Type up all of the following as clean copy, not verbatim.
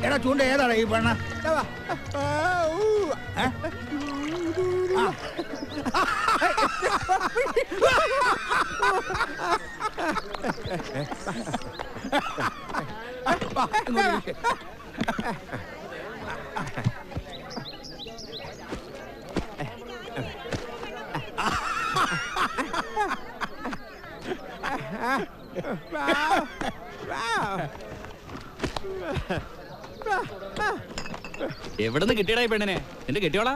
എടാ ചൂണ്ട ഏതാടാ ഈ പെണ്ണ? എവിടുന്ന് കിട്ടിയടാ ഈ പെണ്ണിനെ? എന്റെ കെട്ടിയോളാ?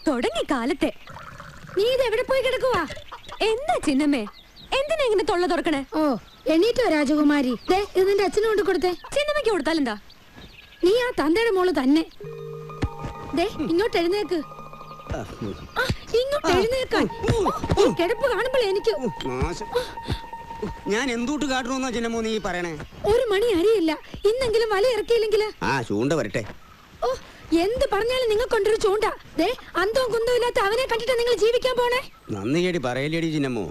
തുടങ്ങി കാലത്തെ നീ ഇതെവിടെ പോയി കിടക്കുവാ? എന്താ ചിന്നമ്മേ, എന്തിനാ ഇങ്ങനെ തൊള്ള തുറക്കണേ? ഓ എണീറ്റോ രാജകുമാരി? ഇത് നിന്റെ അച്ഛനും കൊണ്ട് കൊടുത്തേ. ചിന്നമ്മയ്ക്ക് കൊടുത്താലെന്താ? നീ ആ തന്തയുടെ മോള് തന്നെ. ഇങ്ങോട്ട് എഴുന്നേക്ക്, ഇങ്ങോട്ട് എഴുന്നേക്കാൻ. കിടപ്പ് കാണുമ്പോൾ എനിക്ക് ഞാൻ എന്തൂട്ട് കാട്ടണമെന്നാ ചിന്നമ്മോ നീ പറയണേ? ഒരു മണി അരിയില്ല, ഇന്നെങ്കിലും വല ഇറക്കിയില്ലെങ്കിൽ ചൂണ്ട വരട്ടെ. ഓ എന്ത് പറഞ്ഞാലും നിങ്ങൾ കൊണ്ടൊരു ചൂണ്ട. ദേ അന്തവും കുന്തവും ഇല്ലാത്ത അവനെ കണ്ടിട്ട് നിങ്ങൾ ജീവിക്കാൻ പോണേ? നന്ദി കേടി പറയലേടി ചിന്നമ്മോ.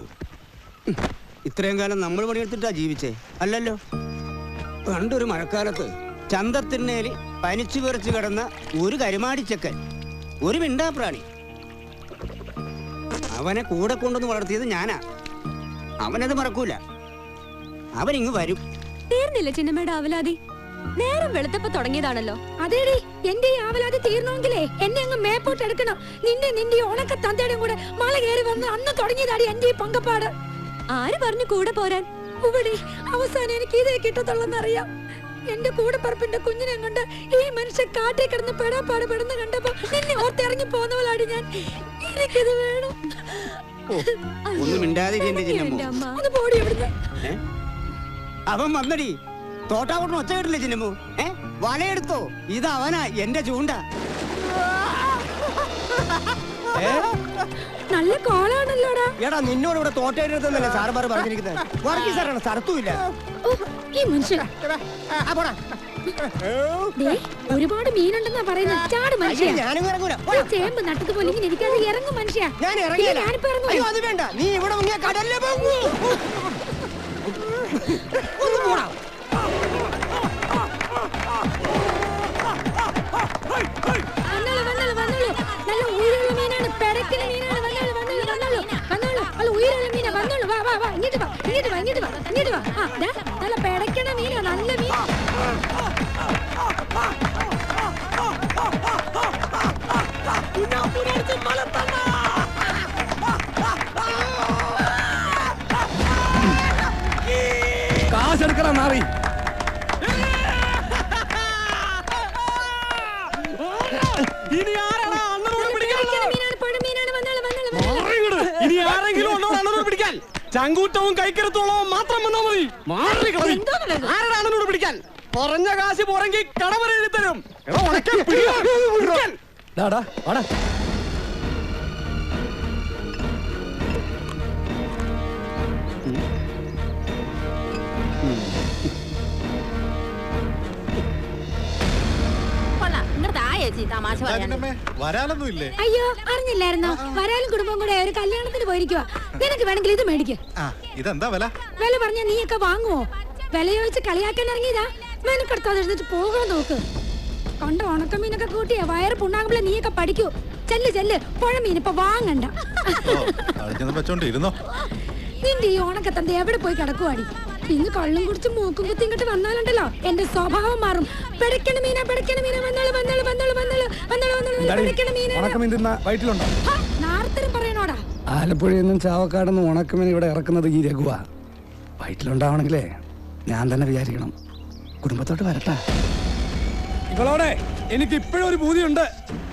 ഇത്രയും കാലം നമ്മൾ പണിയെടുത്തിട്ടാ ജീവിച്ചേ അല്ലല്ലോ. പണ്ടൊരു മഴക്കാലത്ത് ചന്തത്തിന്നേല് പനിച്ചു വിറച്ച് കിടന്ന ഒരു കരുമാടിച്ചക്കൻ, ഒരു മിണ്ടാപ്രാണി. അവനെ കൂടെ കൊണ്ടുവന്ന് വളർത്തിയത് ഞാനാ. അവനത് മറക്കൂല. അവനിങ്ങ് വരും. തീർന്നില്ല ചിന്നമ്മയുടെ ആവലാതി? നേരം വെളുത്തപ്പോ തുടങ്ങിയതാണല്ലോ. അതേടി, എന്റെ ഈ ആവലാതി തീർന്നെങ്കിലേ എന്നെ അങ്ങ് മേപ്പോട്ട് എടുക്കണം. നിന്റെ ഉണക്ക തന്തയുടെയും കൂടെ മല കയറി വന്ന് അന്ന് തുടങ്ങിയതാടി എന്റെ ഈ പങ്കപ്പാട്. ആര് പറഞ്ഞു കൂടെ പോരാൻ? ഇവിടെ അവസാനം എനിക്ക് ഇതേ കിട്ടത്തുള്ളെന്നറിയാം. എന്റെ കൂടെ പറപ്പിന്റെ കുഞ്ഞിനെ കൊണ്ട് ഈ മനുഷ്യൻ കാട്ടിൽ കിടന്ന് പെടാപ്പാട് പെടുന്ന കണ്ടപ്പോ നിന്നെ ഓർത്തിറങ്ങി പോന്നവളാടി ഞാൻ. എനിക്കിത് വേണം. ഒന്നും മിണ്ടാതിരിക്കണ്ടേ ചിന്നമ്മോ. ഒന്ന് പോടി ഇവിടുന്ന്. അവൻ വന്നടി. തോട്ടാവട്ടം ഒച്ച കേട്ടില്ലേ ചിന്നമ്മോ? വലയെടുത്തോ? ഇത് അവനാ എന്റെ ചൂണ്ട. നല്ല കോളാണല്ലോടാ. എടാ നിന്നോട് ഇവിടെ തോട്ടയെടുത്തല്ലേ സാറുമാർ പറഞ്ഞിരിക്കുന്നത്. വർഗീസ് സാറാണ്, സ്ഥലത്തുമില്ല. ഈ മനുഷ്യൻ ഒരുപാട് മീനുണ്ടെന്നാ പറയുന്നത്. ചാട് മനുഷ്യ. ഞാനും ഇറങ്ങൂല. ചേമ്പ് നട്ടത് പോലെ ഇങ്ങനെ ഇരിക്കാതെ ഇറങ്ങും മനുഷ്യ. ഞാൻ ഇറങ്ങിയില്ല. ഞാനിപ്പോ ഇറങ്ങും. അയ്യോ അത് വേണ്ട, നീ ഇവിടെ മുങ്ങിയ കടലിലെ പോകൂ. ഒന്ന് പോടാ. നല്ല ഉയരുള്ള മീനാണ്, പെടക്കിന് മീനാണ്. ഉയരുള്ള മീനാ. വന്നോളൂ, വാ വാ വാ, ഇങ്ങോട്ട് വാ, ഇങ്ങോട്ട് വാ, ഇങ്ങോട്ട് വാ, ഇങ്ങോട്ട് വാ. ആ നല്ല പെടക്കണ മീനാ, നല്ല മീൻ. കാശെടുക്കണം മാറി. ഇനി ആരാണ് അണ്ണനോട് പിടിക്കാൻ? ഇനി ആരെങ്കിലും ഉണ്ടോ അണ്ണനോട് പിടിക്കാൻ? ചങ്കൂറ്റവും കൈക്കരുത്തോളവും മാത്രം വന്നാ മതി. ആരാണ് അണ്ണനോട് പിടിക്കാൻ? കുറഞ്ഞ കാശ് പോരെങ്കിൽ കടവരെ എഴുതി തരും. വരാലൊന്നുമില്ലേ? അയ്യോ അറിഞ്ഞില്ലായിരുന്നോ? വരാലും കുടുംബം കൂടെ ഒരു കല്യാണത്തിന് പോയിരിക്കുവാ. നിനക്ക് വേണമെങ്കിൽ ഇത് മേടിക്ക്. ഇതെന്താ വില? വില പറഞ്ഞാ നീയൊക്കെ വാങ്ങുവോ? വില ചോദിച്ച് കളിയാക്കാൻ ഇറങ്ങിയതാ. മെനക്കെടുത്താതെ എഴുന്നിട്ട് പോകാൻ നോക്ക്. കണ്ട ഉണക്കമീനൊക്കെ കൂട്ടിയാ വയറ് പുണ്ണാകുമ്പോഴേ നീയൊക്കെ പഠിക്കൂ. ചെല്ല് പുഴമീൻ ഇപ്പൊ വാങ്ങണ്ട. നിന്റെ ഈ ഉണക്കത്തന്ത എവിടെ പോയി കിടക്കുവാടി? ഇന്ന് കള്ളും കുടിച്ച് മൂക്കും കുത്തി ഇങ്ങോട്ട് വന്നാലുണ്ടല്ലോ എന്റെ സ്വഭാവം മാറും. പെടക്കണ മീനാ, പെടക്കണ മീനാ. നാർത്തരം പറയണോടാ. ആലപ്പുഴയിൽ നിന്നും ചാവക്കാട് നിന്നും ഉണക്കമീൻ ഇവിടെ ഇറക്കുന്നത് ഈ രഘുവാ. വയറ്റിലുണ്ടാവണെങ്കിലേ ഞാൻ തന്നെ വിചാരിക്കണം. കുടുംബത്തോട്ട് വരട്ടെ. ഇവളോടെ എനിക്ക് ഇപ്പോഴും ഒരു പൂതിയുണ്ട്.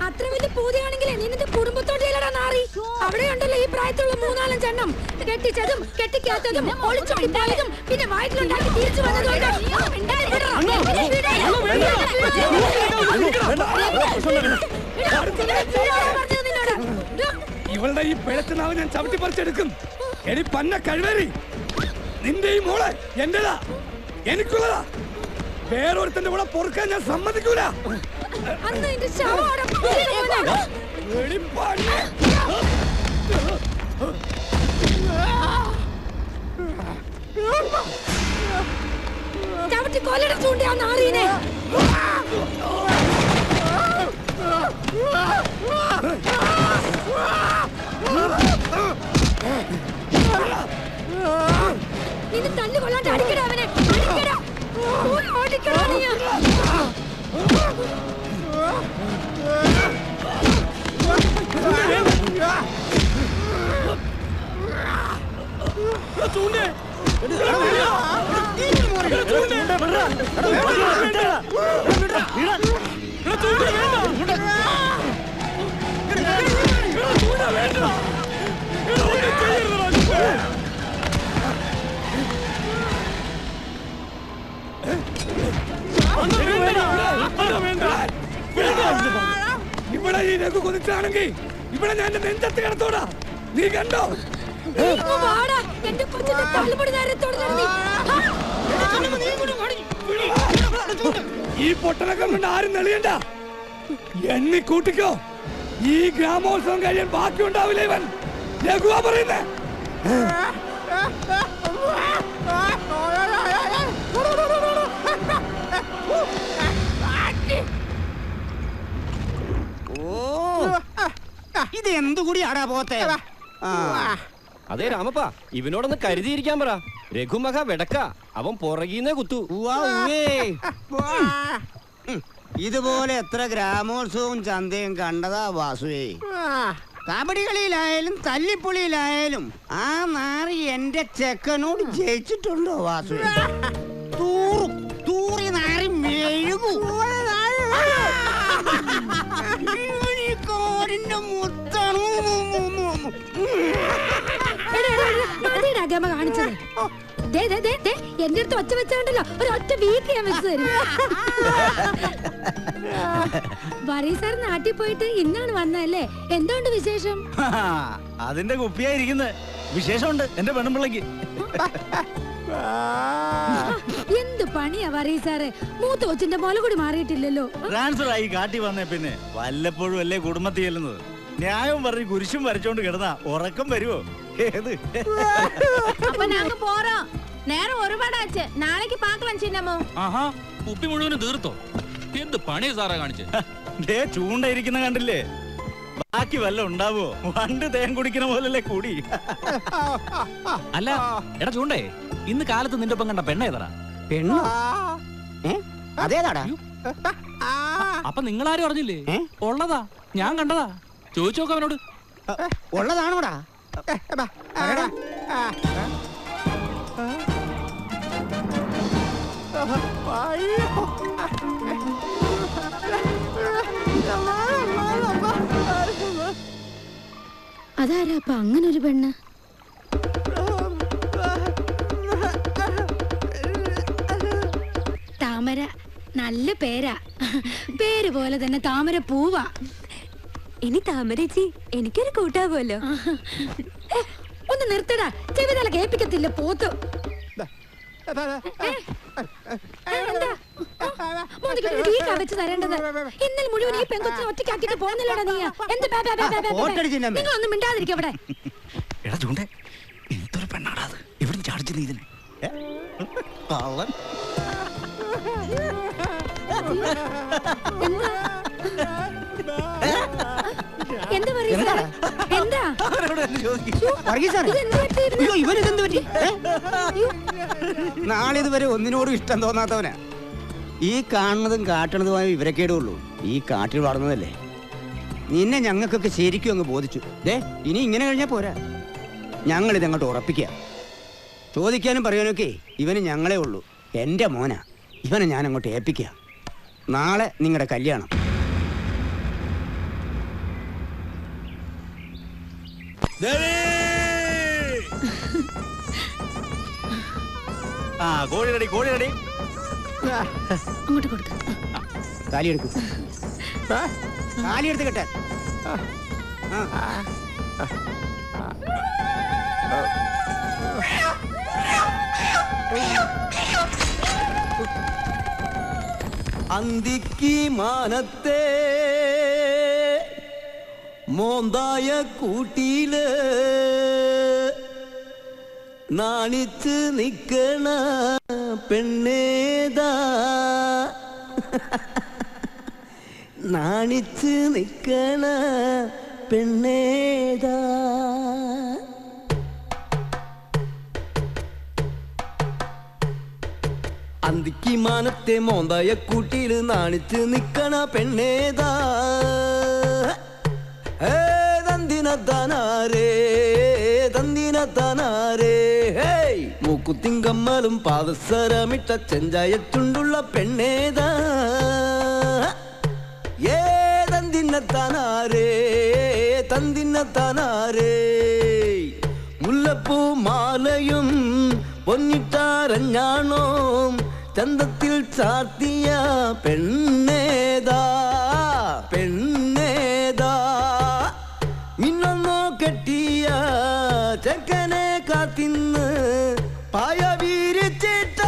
അത്ര വലിയ പൂതിയാണെങ്കിലേ നിന്റെ കുടുംബത്തോട്ടില്ലടാ നാറി. അവിടെ ഉണ്ടല്ലോ ഈ പ്രായത്തിലുള്ള 4-5 എണ്ണം. കെട്ടിച്ചതും കെട്ടിക്കാത്തതും ഒളിച്ചോടി പോയതും പിന്നെ വയറ്റിലുണ്ടാക്കി തിരിച്ചു വന്നതും. ഇവളുടെ ഈ പിഴച്ചുനാവ് ഞാൻ ചവിട്ടി പറിച്ചെടുക്കും. എടി പന്ന കഴിവേറി, നിന്റെ ഈ മോളെ എന്റേതാ, എനിക്കുള്ളതാ. വേറൊരുത്തന്റെ കൂടെ പൊറുക്കാൻ ഞാൻ സമ്മതിക്കൂല. ചവിട്ടി കൊല്ലട ചൂണ്ടിയാ നാറീനെ. നിന്നെ തല്ലു കൊള്ളാണ്ട് അടിക്കടാ അവനെ. അടിക്കടാ നീ. ഇവിടെ ഈ രഘു കൊതിച്ചാണെങ്കിൽ ഇവിടെ ഞാൻ നെഞ്ചത്ത് കിടത്തോടാ. നീ കണ്ടോ? ഈ പൊട്ടനൊക്കെ കൊണ്ട് ആരും നെളിയണ്ട. എണ്ണി കൂട്ടിക്കോ. ഈ ഗ്രാമോത്സവം കഴിയാൻ ബാക്കിയുണ്ടാവില്ല ഇവൻ. രഘുവാ പറയുന്നേ. ഇത് എന്തുകൂടി ആടാ പോത്തെ. അതെ രാമപ്പ, ഇവനോടൊന്ന് കരുതിയിരിക്കാൻ പറ. രഘുമഹ വെടക്ക, അവൻ പുറകീന്നേ കുത്തു. ഇതുപോലെ എത്ര ഗ്രാമോത്സവവും ചന്തയും കണ്ടതാ വാസുവേ. കബഡി കളിയിലായാലും തല്ലിപ്പൊളിയിലായാലും ആ നാറി എന്റെ ചെക്കനോട് ജയിച്ചിട്ടുണ്ടോ വാസുവേ? തൂറി നാറി മെഴുകൂ. ഗമ കാണിച്ചത് എന്റെ അടുത്ത് ഒച്ച വെച്ചോണ്ടല്ലോ ഒരു ഒറ്റ വീട്ടിൽ ഞാൻ വെച്ച് തരും. സാർ നാട്ടിൽ പോയിട്ട് ഇന്നാണ് വന്നല്ലേ? എന്തുകൊണ്ട് വിശേഷം? അതിന്റെ കുപ്പിയായിരിക്കുന്നത്. വിശേഷമുണ്ട് എന്റെ പെണ്ണുപിള്ളക്ക്. എന്ത് പണിയാ സാറേ, മൂത്ത കൊച്ചിന്റെ മുല കൂടി മാറിയിട്ടില്ലല്ലോ. ട്രാൻസ്ഫർ ആയി കാട്ടി വന്നേ പിന്നെ വല്ലപ്പോഴും അല്ലേ കുടുംബത്തിൽ ചെല്ലുന്നത്. ന്യായവും പറഞ്ഞ് കുരിശും വരച്ചോണ്ട് കിടന്നാ ഉറക്കം വരുവോ? ഏത് അപ്പൊ ഞങ്ങ പോറോം. നേരം ഒരുപാടാച്ച്. നാളേക്ക് പാക്കലാം ചിന്നമ്മോ. ആഹാ, കുപ്പി മുഴുവനും തീർത്തോ? എന്ത് പണിയാ സാറാ കാണിച്ച്? ദേ ചൂണ്ടയിരിക്കുന്ന കണ്ടില്ലേ? ബാക്കി വല്ല ഉണ്ടാവോ? വണ്ട് തേൻ കുടിക്കുന്ന പോലല്ലേ കൂടി. അല്ല എടാ ചൂണ്ടേ, ഇന്ന് കാലത്ത് നിന്റെ ഒപ്പം കണ്ട പെണ്ണേതടാ? പെണ്ണോ? അതേതാടാ? അപ്പൊ നിങ്ങളാരും അറിഞ്ഞില്ലേ? ഉള്ളതാ, ഞാൻ കണ്ടതാ. ചോദിച്ചു നോക്കാം അവനോട്. ഉള്ളതാണോടാ? അതാരാ അപ്പൊ അങ്ങനെ ഒരു പെണ്ണ്? താമര, നല്ല പേരാ. പേര് പോലെ തന്നെ താമര പൂവാ. ഇനി താമരേച്ചി എനിക്കൊരു കൂട്ടാവുമല്ലോ. ഒന്ന് നിർത്തടാ, ചെവിതല കേൾപ്പിക്കത്തില്ല പോത്തു. വെച്ച് തരേണ്ടത് ഇന്നലെ മുഴുവൻ ഈ പെങ്കൊച്ചിനെ ഒറ്റയ്ക്കാക്കിട്ട് പോകുന്നില്ലടാ നീ. എന്ത് നിങ്ങളൊന്നും മിണ്ടാതിരിക്കും അവിടെ. എടാ ചൂണ്ടേ, എന്തൊരു പെണ്ണാടാ അത്? എവിടെ ചാടിച്ചു നീ ഇതിനെ? എന്താ പറയുക? എന്താ നാളെ ഇതുവരെ ഒന്നിനോടും ഇഷ്ടം തോന്നാത്തവനാ. ഈ കാണുന്നതും കാട്ടണതുമായ വിവരക്കേടുള്ളൂ. ഈ കാട്ടിൽ വളർന്നതല്ലേ. നിന്നെ ഞങ്ങൾക്കൊക്കെ ശരിക്കും അങ്ങ് ബോധിച്ചു. ഇനി ഇങ്ങനെ കഴിഞ്ഞാൽ പോരാ. ഞങ്ങളിതങ്ങോട്ട് ഉറപ്പിക്കുക. ചോദിക്കാനും പറയാനൊക്കെ ഇവന് ഞങ്ങളേ ഉള്ളൂ. എൻ്റെ മോനാ. ഇവനെ ഞാൻ അങ്ങോട്ട് ഏൽപ്പിക്കുക. നാളെ നിങ്ങളുടെ കല്യാണം. ആ കോഴി കോഴി അങ്ങോട്ട് കൊടുക്ക. താലിയെടുക്കും. താലിയെടുത്ത് കേട്ടെ. അന്തിക്ക് മാനത്തെ മോന്തായ കൂട്ടിയില് നാണിച്ച് നിക്കണ പെണ്ണേതാ, നാണിച്ച് നിക്കണ പെണ്ണേതാ. അന്തിക്ക് മാനത്തെ മോന്തായ കൂട്ടിയില് നാണിച്ച് നിക്കണ പെണ്ണേതാ. തന്തിനത്താനാരേ തന്തിനത്താനാരേ. മൂക്കുത്തിൻ കമ്മലും പാദസരമിട്ട ചെഞ്ചായത്തുണ്ടുള്ള പെണ്ണേതാ. തന്തിനത്താനാരേ തന്തിനത്താനാരേ. മുല്ലപ്പൂ മാലയും പൊന്നിട്ടാരഞ്ഞാണോ ചന്തത്തിൽ ചാർത്തിയ പെണ്ണേതാ, പെണ്ണേതാ. മിന്നൊന്നോ കെട്ടിയ ചെക്കനെ കാത്തിന്ന് പായ വീരിച്ചിട്ട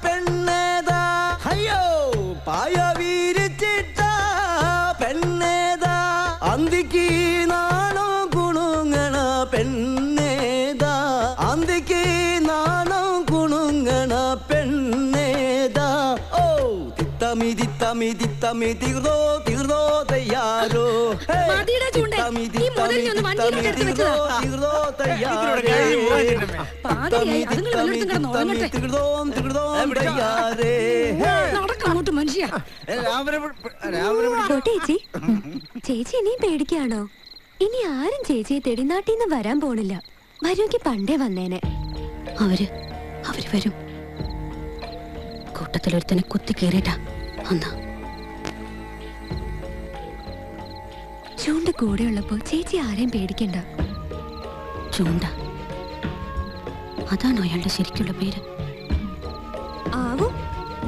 പെണ്ണേതാ. അയ്യോ, പായ വീരിച്ചിട്ട മതിയുടെ ചൂണ്ടേ, ഈ മുതലിനെ ഒന്ന് വഞ്ചിയിലോട്ട് എടുത്ത് വെച്ചതാ. പാതിരിയായി, അതുങ്ങൾ വല്ലയിടത്തും കിടന്ന് ഉറങ്ങട്ടെ. നടക്കങ്ങോട്ട് മനുഷ്യ. ചേച്ചി ചേച്ചി ഇനിയും പേടിക്കാണോ? ഇനി ആരും ചേച്ചിയെ തേടി നാട്ടിന്ന് വരാൻ പോണില്ല. വരുമെങ്കിൽ പണ്ടേ വന്നേനെ. അവര് വരും. കൂട്ടത്തിലൊരുത്തനെ കുത്തി കയറിയിട്ടാ ഒന്നാ. ചൂണ്ട കൂടെ ഉള്ളപ്പോ ചേച്ചി ആരെയും പേടിക്കണ്ട. ചൂണ്ട, അതാണോ അയാളുടെ ശരിക്കുള്ള പേര്? ആവും.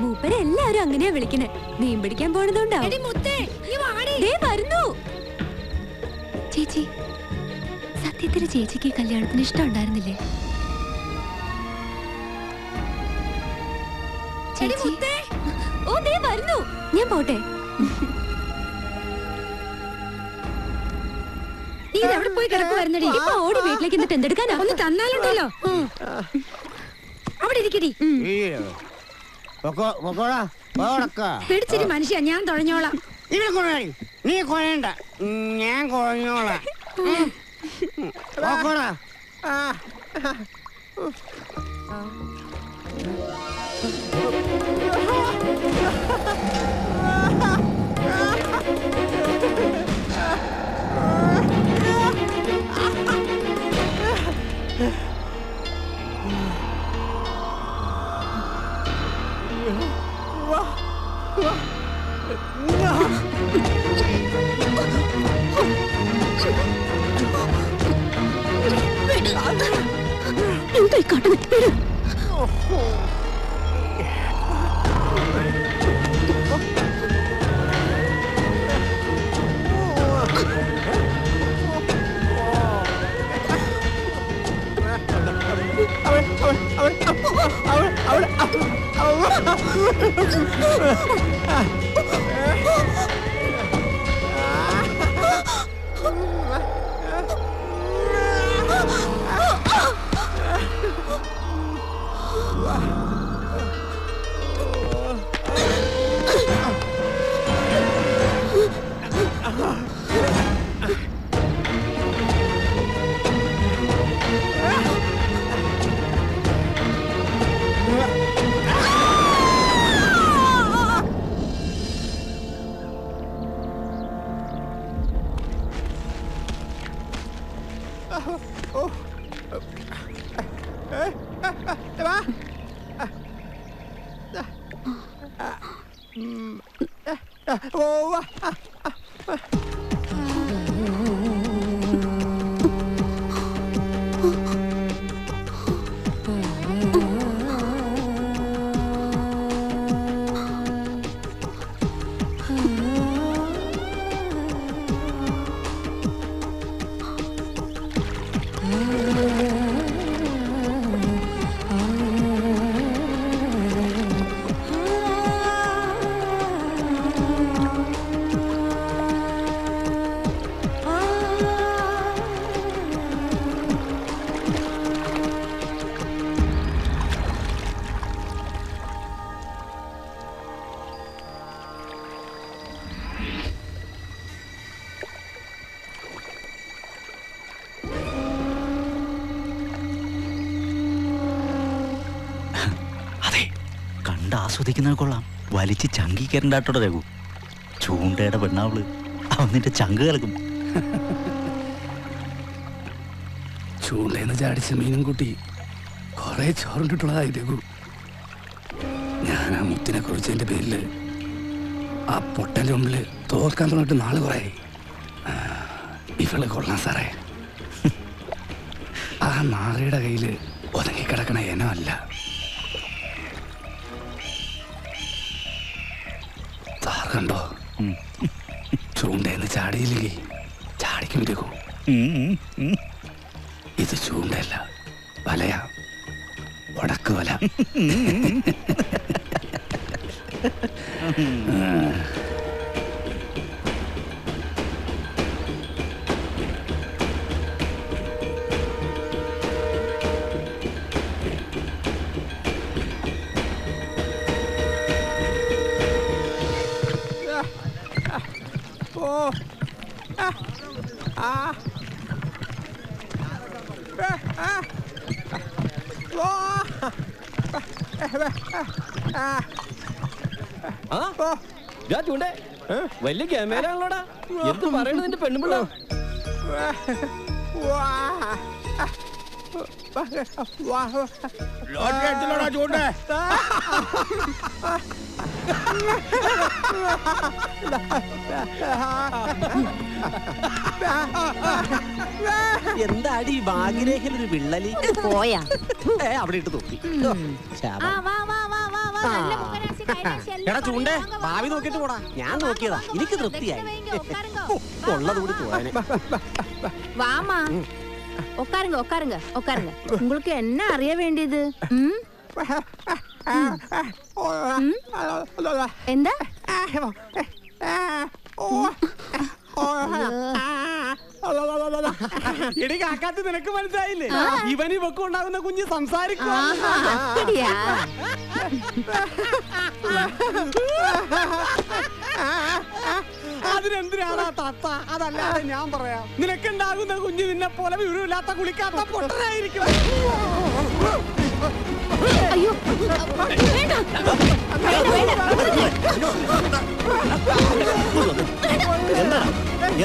മൂപ്പരെ എല്ലാരും അങ്ങനെയാ വിളിക്കണേ. മീൻ പിടിക്കാൻ പോണതുകൊണ്ടാ. എടി മുത്തേ, നീ വാടി. ദേ വരുന്നു. ചേച്ചി, സത്യത്തിൽ ചേച്ചിക്ക് കല്യാണത്തിന് ഇഷ്ടം ഉണ്ടായിരുന്നില്ലേ? ചേച്ചി, ഓ ദേ വരുന്നു. ഞാൻ പോട്ടെ. നീ എവിടെ പോയി കിടക്കുവായിരുന്നടി? ഇപ്പൊ ഓടി വീട്ടിലേക്ക് എന്നിട്ട് എന്തെടുക്കാനാ? ഒന്ന് തന്നാലുണ്ടല്ലോ. അവിടെ ഇരിക്കടി. പിടിച്ചിരി മനുഷ്യ, ഞാൻ തുഴഞ്ഞോളാം. നീ കൊഴയണ്ട, ഞാൻ കൊഴഞ്ഞോളാം. എന്തായി കാട്ടുന്നത്? ആസ്വദിക്കുന്നത് കൊള്ളാം. വലിച്ച് ചങ്കി കയറണ്ടാട്ടോ രഘു. ചൂണ്ടയുടെ പെണ്ണാവള് അവന്നിന്റെ ചങ്ക് കലക്കും. ചൂണ്ടേന്ന് ചാടിച്ച മീനും കൂട്ടി കുറെ ചോറിട്ടിട്ടുള്ളതായി രഘു. ഞാൻ ആ മുത്തിനെ കുറിച്ചതിന്റെ പേരില് ആ പൊട്ടന്റെ മുമ്പില് തോൽക്കാൻ തുടങ്ങിട്ട് നാള് കുറേ. ഇവള് കൊള്ളാം സാറേ. ആ നാറിയുടെ കയ്യില് ഒതുങ്ങിക്കിടക്കണ ഇനമല്ല. സാർ കണ്ടോ, ചൂണ്ടേന്ന് ചാടിയില്ലെങ്കിൽ ചാടിക്കും രഘു. ഇത് ചൂണ്ടല്ല, വലയാ, വടക്ക് വല. ചൂണ്ടേ വലിയ ക്യാമറയാണല്ലോടാ. എന്ത് പറയണു നിന്റെ പെണ്ണുപിള്ള? ചൂണ്ടേ എന്താടി ഭാഗ്യരേഖയിലൊരു വിള്ളലി പോയാ അവിടെ ഇട്ട് തോക്കി. എടാ ചൂണ്ടേ ഭാവി നോക്കിട്ട് പോടാ. ഞാൻ നോക്കിയതാ, എനിക്ക് തൃപ്തിയായി. ഉള്ളത് കൂടി പോവാന്. வாமா உட்காருங்க உட்காருங்க உட்காருங்க. உங்களுக்கு என்ன அறிய வேண்டியது? എന്താ? എടി കാക്കാത്ത് നിനക്ക് മനസ്സിലായില്ലേ? ഇവന് ഇവക്ക് ഉണ്ടാകുന്ന കുഞ്ഞ് സംസാരിക്കും. அப்படியா? അതിനെന്തിനാണ് തത്ത? അതല്ലാതെ ഞാൻ പറയാം. നിനക്കുണ്ടാകുന്ന കുഞ്ഞ് നിന്നെ പോലെ വിവരമില്ലാത്ത കുളിക്കാത്ത പൊട്ടനായിരിക്കും. അയ്യോ വേണ്ട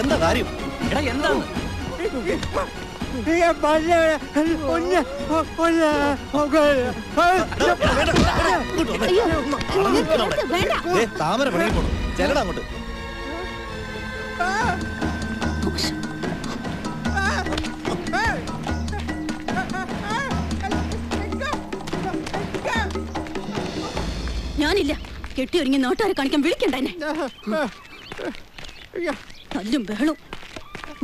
എന്താ കാര്യം? എടാ എന്താണ്? താമര പണിയിൽ പോണു. ചെല്ലടാ അങ്ങോട്ട്. ഞാനില്ല. കെട്ടിയൊരുങ്ങി നാട്ടുകാരെ കാണിക്കാൻ വിളിക്കണ്ട എന്നെ. തല്ലും ബഹളും.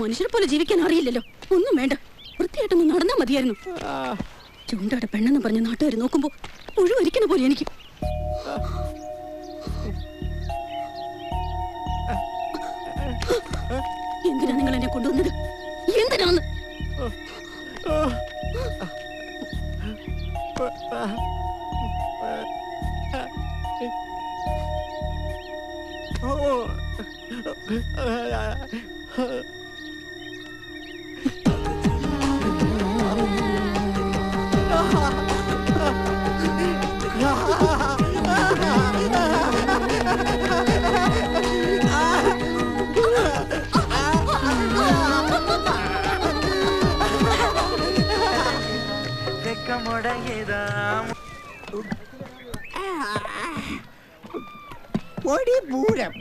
മനുഷ്യരെ പോലെ ജീവിക്കാൻ അറിയില്ലല്ലോ. ഒന്നും വേണ്ട, വൃത്തിയായിട്ടൊന്ന് നടന്നാ മതിയായിരുന്നു. ചൂണ്ടയുടെ പെണ്ണെന്ന് പറഞ്ഞ നാട്ടുകാർ നോക്കുമ്പോ ഒഴിവരിക്കുന്ന പോലെ എനിക്ക്. എന്തിനാ നിങ്ങൾ എന്നെ കൊണ്ടുവന്നത്? എന്തിനാന്ന്? പൂരം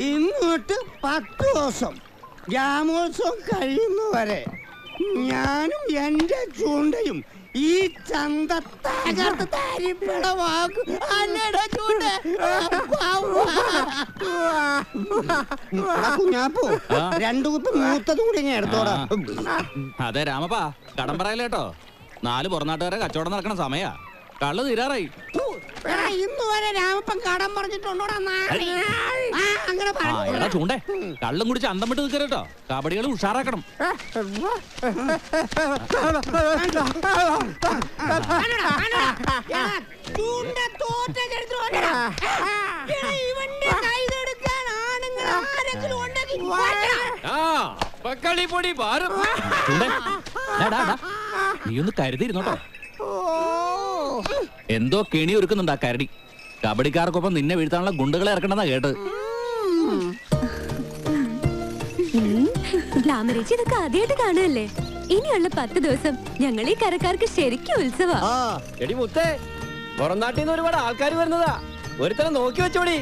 ഇങ്ങോട്ട് 10 ദിവസം ഗ്രാമോത്സവം കഴിയുന്നവരെ ഞാനും എന്റെ ചൂണ്ടയും ഈ ചന്ത തകർത്ത് തരിപ്പണമാക്കും. കുഞ്ഞാപ്പോ 2 കുത്ത് മൂത്തത് കൂടി ഞാൻ എടുത്തോടാ. അതെ രാമപ്പാ, കടം പറയല്ലേട്ടോ. 4 പുറനാട്ടുകാരെ കച്ചവടം നടക്കണ സമയാ. കള്ള് തീരാറായി. ഇന്ന് വരെ രാമപ്പൻ കടം പറഞ്ഞിട്ടുണ്ടോടാ? അങ്ങനെ എടാ ചൂണ്ടേ, കള്ളും കുടിച്ച് അന്തം വിട്ട് നിൽക്കരുട്ടോ. കബഡികൾ ഉഷാറാക്കണം. നീ ഒന്ന് കരുതിയിരുന്നോട്ടോ. എന്തോ കെണി ഒരുക്കുന്നുണ്ടാ കരടി. കബഡിക്കാർക്കൊപ്പം നിന്നെ വീഴ്ത്താനുള്ള ഗുണ്ടുകളെ ഇറക്കണമെന്നാ കേട്ട്. ഗ്ലാമറേച്ചി ഇതൊക്കെ ആദ്യമായിട്ട് കാണുകയല്ലേ? ഇനിയുള്ള 10 ദിവസം ഞങ്ങൾ ഈ കരക്കാർക്ക് ശരിക്കും ഉത്സവാ. എടി മുത്തേ, പുറം നാട്ടിൽ നിന്ന് ഒരുപാട് ആൾക്കാർ വരുന്നതാ. ഒരുത്തരം നോക്കി വെച്ചോടി.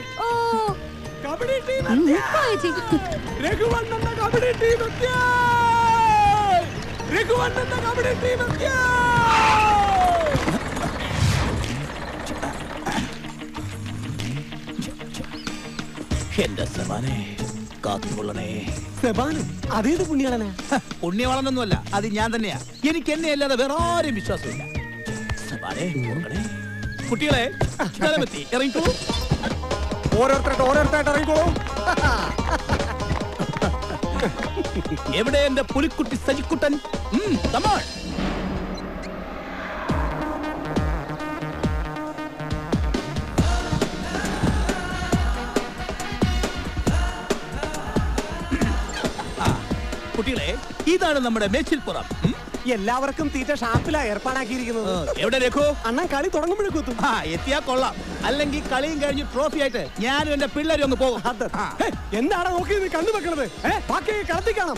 എന്റെ സബാനെ കാത്തുകൊള്ളണേ. അതേത് പുണ്യാളനാ? പുണ്യവാളനൊന്നുമല്ല, അത് ഞാൻ തന്നെയാ. എനിക്ക് എന്നെ അല്ലാതെ വേറെ ആരും വിശ്വാസമില്ല. സബാനെ കുട്ടികളെ സ്ഥലമെത്തി, ഇറങ്ങിക്കോളൂ. ഓരോരുത്തരായിട്ട് ഇറങ്ങിക്കോളൂ. എവിടെ എന്റെ പുലിക്കുട്ടി സജിക്കുട്ടൻ? തമാൾ കുട്ടികളെ ഇതാണ് നമ്മുടെ മേച്ചിൽപ്പുറം. എല്ലാവർക്കും തീറ്റ ഷാപ്പിലാ ഏർപ്പാടാക്കിയിരിക്കുന്നത്. എവിടെ രഘു? അണ്ണൻ കളി തുടങ്ങുമ്പോഴേക്കും ആ എത്തിയാ കൊള്ളാം. അല്ലെങ്കിൽ കളിയും കഴിഞ്ഞ് ട്രോഫി ആയിട്ട് ഞാനും എന്റെ പിള്ളേരും ഒന്ന് പോകും. എന്താണ് നോക്കി നീ കണ്ണു വെക്കണത്? ബാക്കി കളത്തി കാണാം.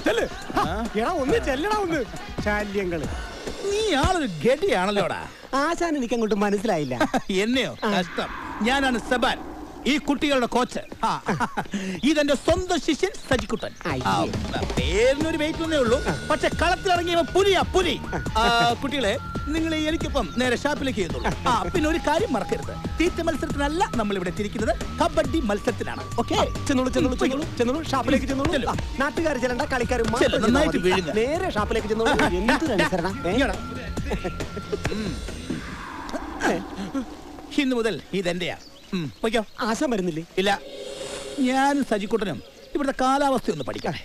എടാ ഒന്ന് ചെല്ലടാ ഒന്ന്. ശല്യങ്ങള്. നീ ആളൊരു ഗഡിയാണല്ലോടാ. ആശാൻ എനിക്ക് അങ്ങോട്ട് മനസ്സിലായില്ല. എന്നെയോ? കഷ്ടം. ഞാനാണ് സെബാൻ, ഈ കുട്ടികളുടെ കോച്ച്. ഇതെന്റെ സ്വന്തം ശിഷ്യൻ സജിക്കുട്ടൻ. പേരിനൊരു വെയിറ്റ് ഒന്നേ ഉള്ളൂ, പക്ഷെ കളത്തിലിറങ്ങിയ പുലിയാ പുലി. കുട്ടികളെ, നിങ്ങൾ എനിക്കൊപ്പം നേരെ ഷാപ്പിലേക്ക് ചെയ്യുന്നുള്ളൂ. പിന്നെ ഒരു കാര്യം മറക്കരുത്, തീറ്റ മത്സരത്തിനല്ല നമ്മൾ ഇവിടെ തിരിക്കുന്നത്, കബഡി മത്സരത്തിനാണ്. ഓക്കെ, ചെന്നോളൂ ഷാപ്പിലേക്ക് ചെന്നോളൂ. നാട്ടുകാർ ചെല്ലണ്ട, കളിക്കാർ നന്നായിട്ട് വീഴുക. നേരെ ഷാപ്പിലേക്ക് ചെന്നോളൂ. ഇന്ന് മുതൽ ഇതെന്റെയാ. ആശാൻ വരുന്നില്ലേ? ഇല്ല, ഞാനും സജിക്കുട്ടനും ഇവിടുത്തെ കാലാവസ്ഥ ഒന്ന് പഠിക്കണേ.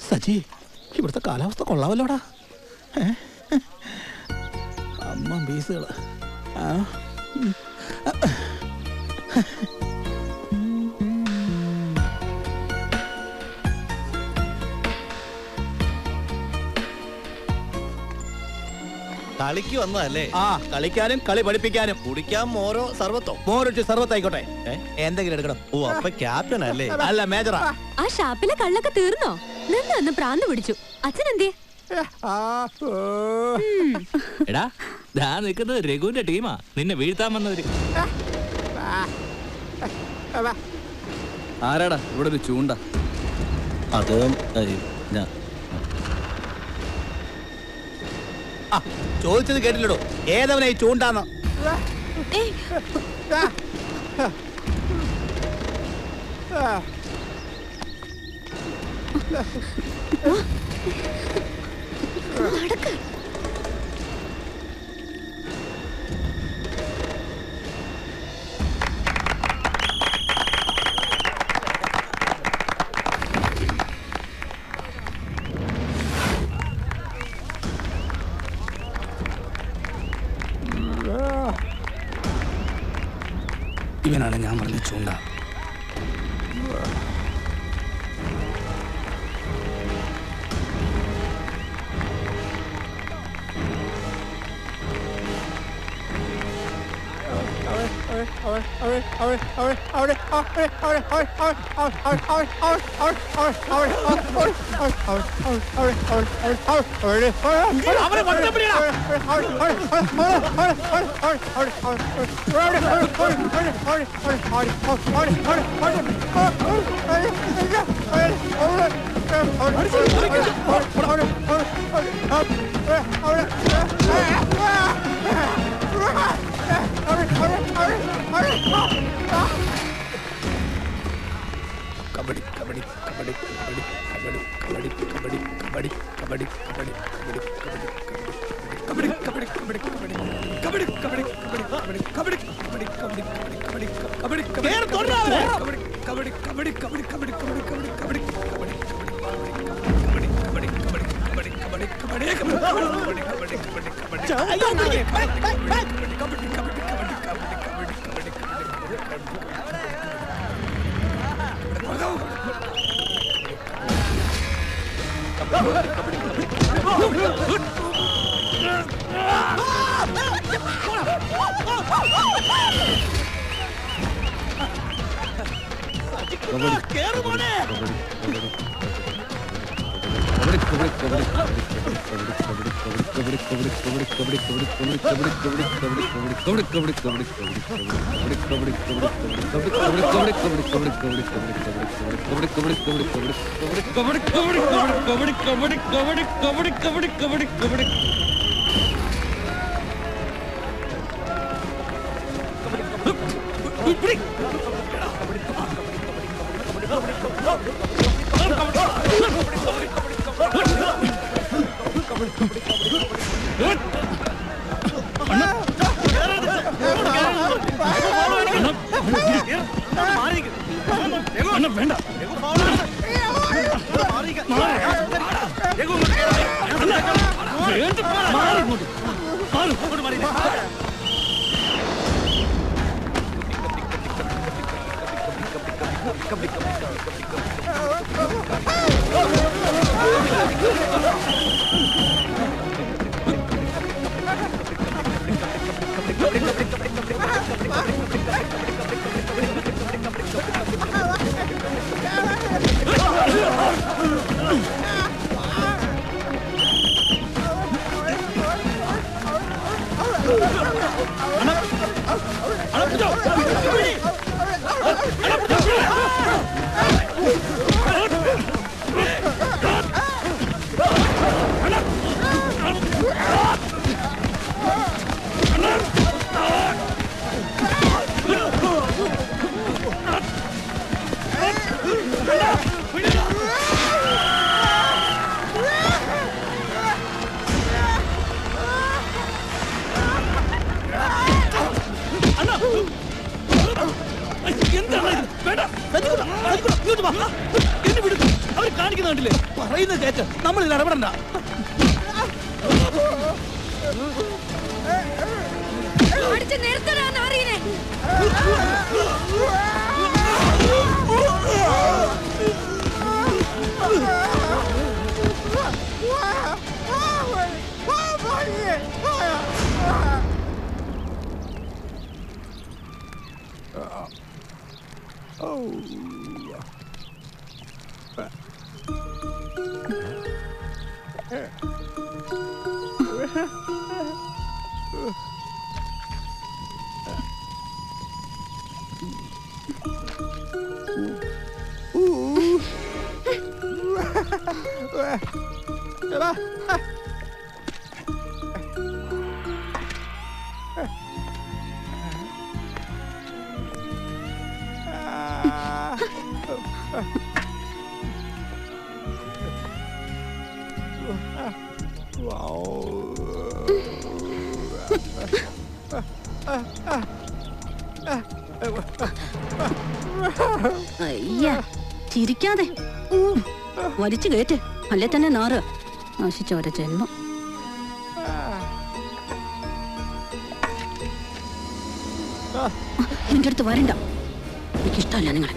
സജി, ഇവിടുത്തെ കാലാവസ്ഥ കൊള്ളാവല്ലോടാ. അമ്മ ബീസുകള്. കളിക്ക് വന്നതല്ലേ? ആ, കളിക്കാനും കളി പഠിപ്പിക്കാനും. കുടിക്കാൻ മോരോ സർവത്തോ? മോരൊരു സർവത്തായിക്കോട്ടെ. എന്തെങ്കിലും എടുക്കണം. ഓ, അപ്പൊ ക്യാപ്റ്റൻ അല്ലേ? അല്ല, മേജറാ. ആ ഷാപ്പിലെ കള്ളൊക്കെ തീർന്നോ? നിന്ന് പ്രാന്ത് പിടിച്ചു. അച്ഛൻ എന്തേ? എടാ, ദാ നിൽക്കുന്നത് രഘുവിന്റെ ടീമാ, നിന്നെ വീഴ്ത്താൻ വന്നവര്. ആരാടാ ഇവിടെ ഒരു ചൂണ്ട? അത് ചോദിച്ചത് കേട്ടില്ലടോ, ഏതവനായി ചൂണ്ടാന്ന്? ഇവനാണ് ഞാൻ പറഞ്ഞ ചൂണ്ട. അവർ കാണിക്കുന്ന കണ്ടില്ലേ? പറയുന്നത് കേട്ട് നമ്മൾ ഇതിൽ ഇടപെടണ്ട. അയ്യ ചിരിക്കാതെ വലിച്ചു കയറ്റ്, അല്ലേ തന്നെ നാറ് നശിച്ചവരെ ജന്മം. എന്റെ അടുത്ത് വരണ്ട, എനിക്കിഷ്ടമല്ല നിങ്ങളെ.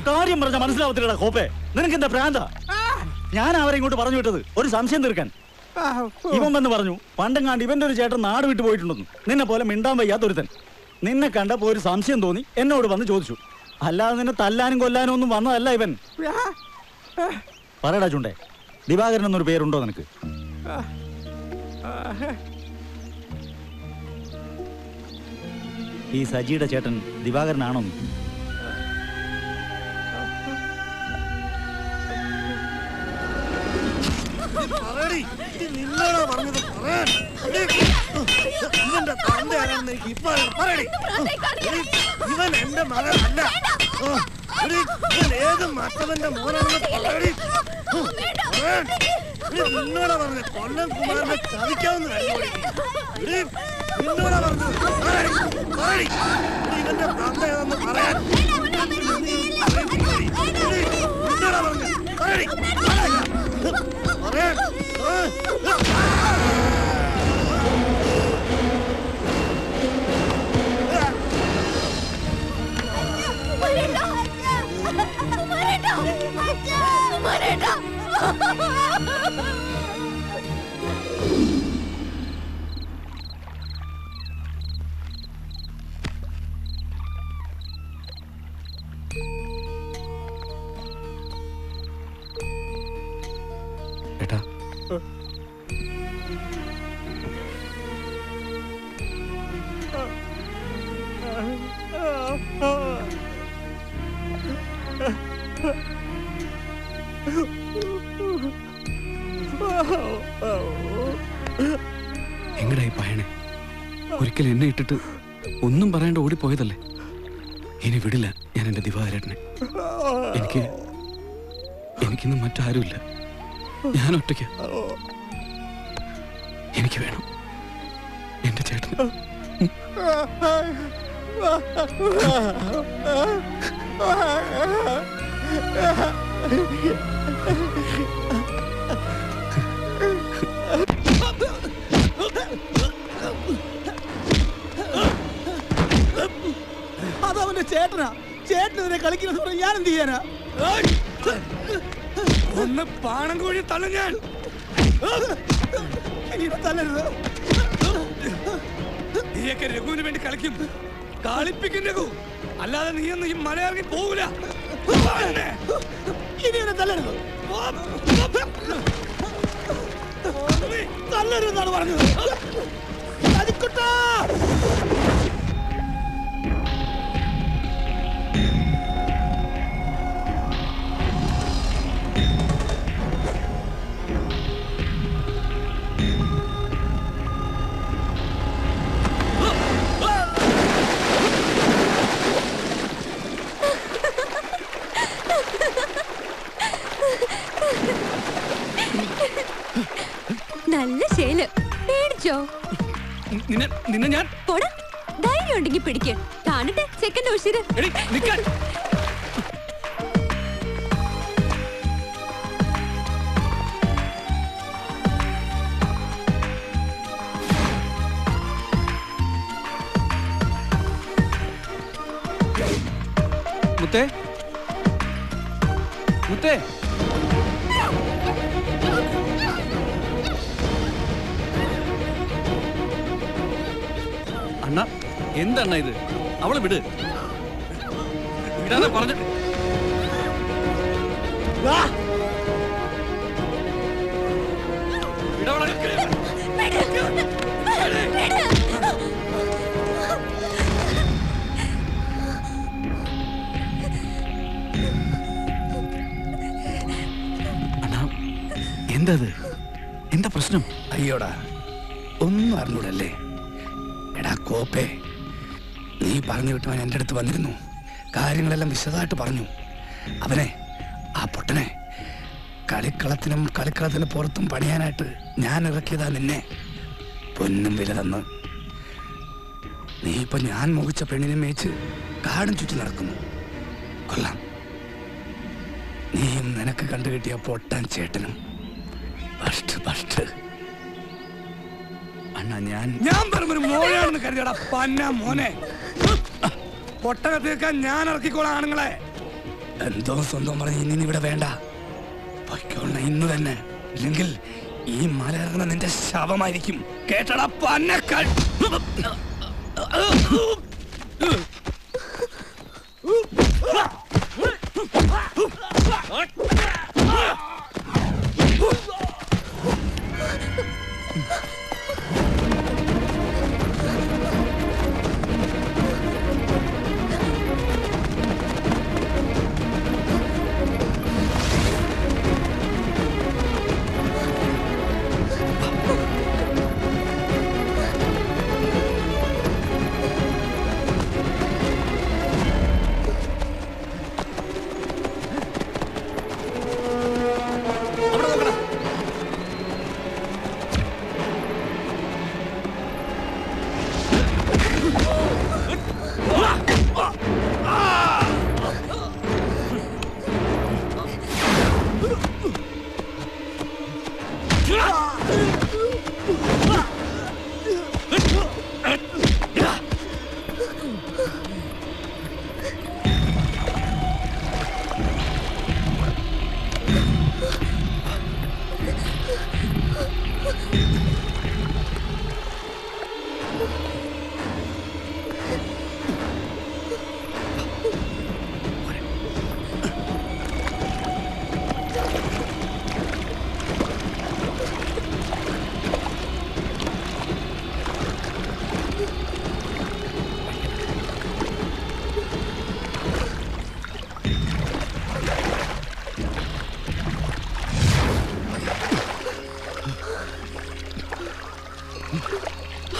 കാര്യം പറഞ്ഞ മനസ്സിലാവത്തില്ലടാ കോപ്പേ, നിനക്ക് എന്താ ഭ്രാന്ത? ഞാൻ അവരെ ഇങ്ങോട്ട് പറഞ്ഞു വിട്ടത് ഒരു സംശയം തീർക്കാൻ. ഇവൻ വന്ന് പറഞ്ഞു പണ്ടെങ്ങാണ്ട് ഇവന്റെ ഒരു ചേട്ടൻ നാട് വിട്ടു പോയിട്ടുണ്ടെന്ന്. നിന്നെ പോലെ മിണ്ടാൻ വയ്യാത്തൊരുത്തൻ. നിന്നെ കണ്ടപ്പോ ഒരു സംശയം തോന്നി എന്നോട് വന്ന് ചോദിച്ചു. അല്ലാതെ നിന്നെ തല്ലാനും കൊല്ലാനും ഒന്നും വന്നതല്ല ഇവൻ. പറയടാ ചുണ്ടേ, ദിവാകരൻ എന്നൊരു പേരുണ്ടോ നിനക്ക്? ഈ സജിയുടെ ചേട്ടൻ ദിവാകരനാണോ നീ? നിന്നോടാ പറഞ്ഞത് ഇവന്റെ തന്തയാണെന്ന് എനിക്ക് ഇപ്പൊ ഇവൻ എന്റെ മകനല്ല. ഇവൻ ഏത് മറ്റവന്റെ മോനാണെന്ന് നിന്നോടാ പറഞ്ഞ കൊല്ലം കുമാരനെ ചതിക്കാവുന്ന നിന്നോടാ പറഞ്ഞത് ഇവന്റെ തന്തയാണെന്ന് പറയാൻ നിന്നോടാ പറഞ്ഞ എങ്ങടായി പയണേ? ഒരിക്കൽ എന്നെ ഇട്ടിട്ട് ഒന്നും പറയാണ്ട് ഓടിപ്പോയതല്ലേ. ഇനി വിടില്ല ഞാൻ എന്റെ ദിവാകരേട്ടനെ. എനിക്കിന്ന് മറ്റാരുമില്ല. ഞാൻ ഒറ്റയ്ക്ക്. എനിക്ക് വേണം എന്റെ ചേട്ടന്. അതവന്റെ ചേട്ടനാ. ചേട്ടനെതിരെ കളിക്കുന്നത് പറഞ്ഞ് ഞാൻ എന്ത് ചെയ്യാനാ? ഒന്ന് പാണം കോഴി തള്ളു ഞാൻ. തല്ലരുത്. നീയൊക്കെ രഘുവിന് വേണ്ടി കളിക്കും, കളിപ്പിക്കും രഘു. അല്ലാതെ നീയൊന്നും ഈ മലയിറങ്ങി പോകൂല. ഇനി എന്നെ തല്ലരുത്. തല്ലരുതെന്നാണ് പറഞ്ഞത്. സജിക്കുട്ടാ! നല്ല ശേലം. പേടിച്ചോ? നിന്നെ ഞാൻ പോടാ. ധൈര്യം ഉണ്ടെങ്കിൽ പിടിക്ക്. കാണട്ടെ സെക്കൻഡ് ഉശിര്. മുത്തേ, മുത്തേ. അണ്ണ എന്തണ്ണ ഇത്? അവളെ വിട്. വിടാതെ പറഞ്ഞു. എന്തത്? എന്താ പ്രശ്നം? അയ്യോടാ, ഒന്നും അറിഞ്ഞൂടല്ലേ. എടാ കോപ്പേ, നീ പറഞ്ഞു വിട്ടവൻ എൻ്റെ അടുത്ത് വന്നിരുന്നു. കാര്യങ്ങളെല്ലാം വിശദമായിട്ട് പറഞ്ഞു. അവനെ, ആ പൊട്ടനെ, കളിക്കളത്തിന് പുറത്തും പണിയാനായിട്ട് ഞാൻ ഇറക്കിയതാ നിന്നെ. പൊന്നും വില തന്ന് നീ ഇപ്പൊ ഞാൻ മോഹിച്ച പെണ്ണിനെ മേച്ച് കാടും ചുറ്റി നടക്കുന്നു. കൊള്ളാം. നീയും നിനക്ക് കണ്ടുകിട്ടിയ പൊട്ടാൻ ചേട്ടനും. അണ്ണാ, ഞാൻ പറഞ്ഞൊരു മോനാണെന്ന് കരുതിയടാ പന്ന മോനെ. പൊട്ടക തീർക്കാൻ ഞാൻ ഇറക്കിക്കോളാം ആണുങ്ങളെ. എന്തോ സ്വന്തം പറഞ്ഞ് ഇനി ഇവിടെ വേണ്ട. പൊയ്ക്കോളണം ഇന്ന് തന്നെ. ഇല്ലെങ്കിൽ ഈ മല ഇറങ്ങുന്ന നിന്റെ ശവമായിരിക്കും. കേട്ടടാ പന്നക്കൾ.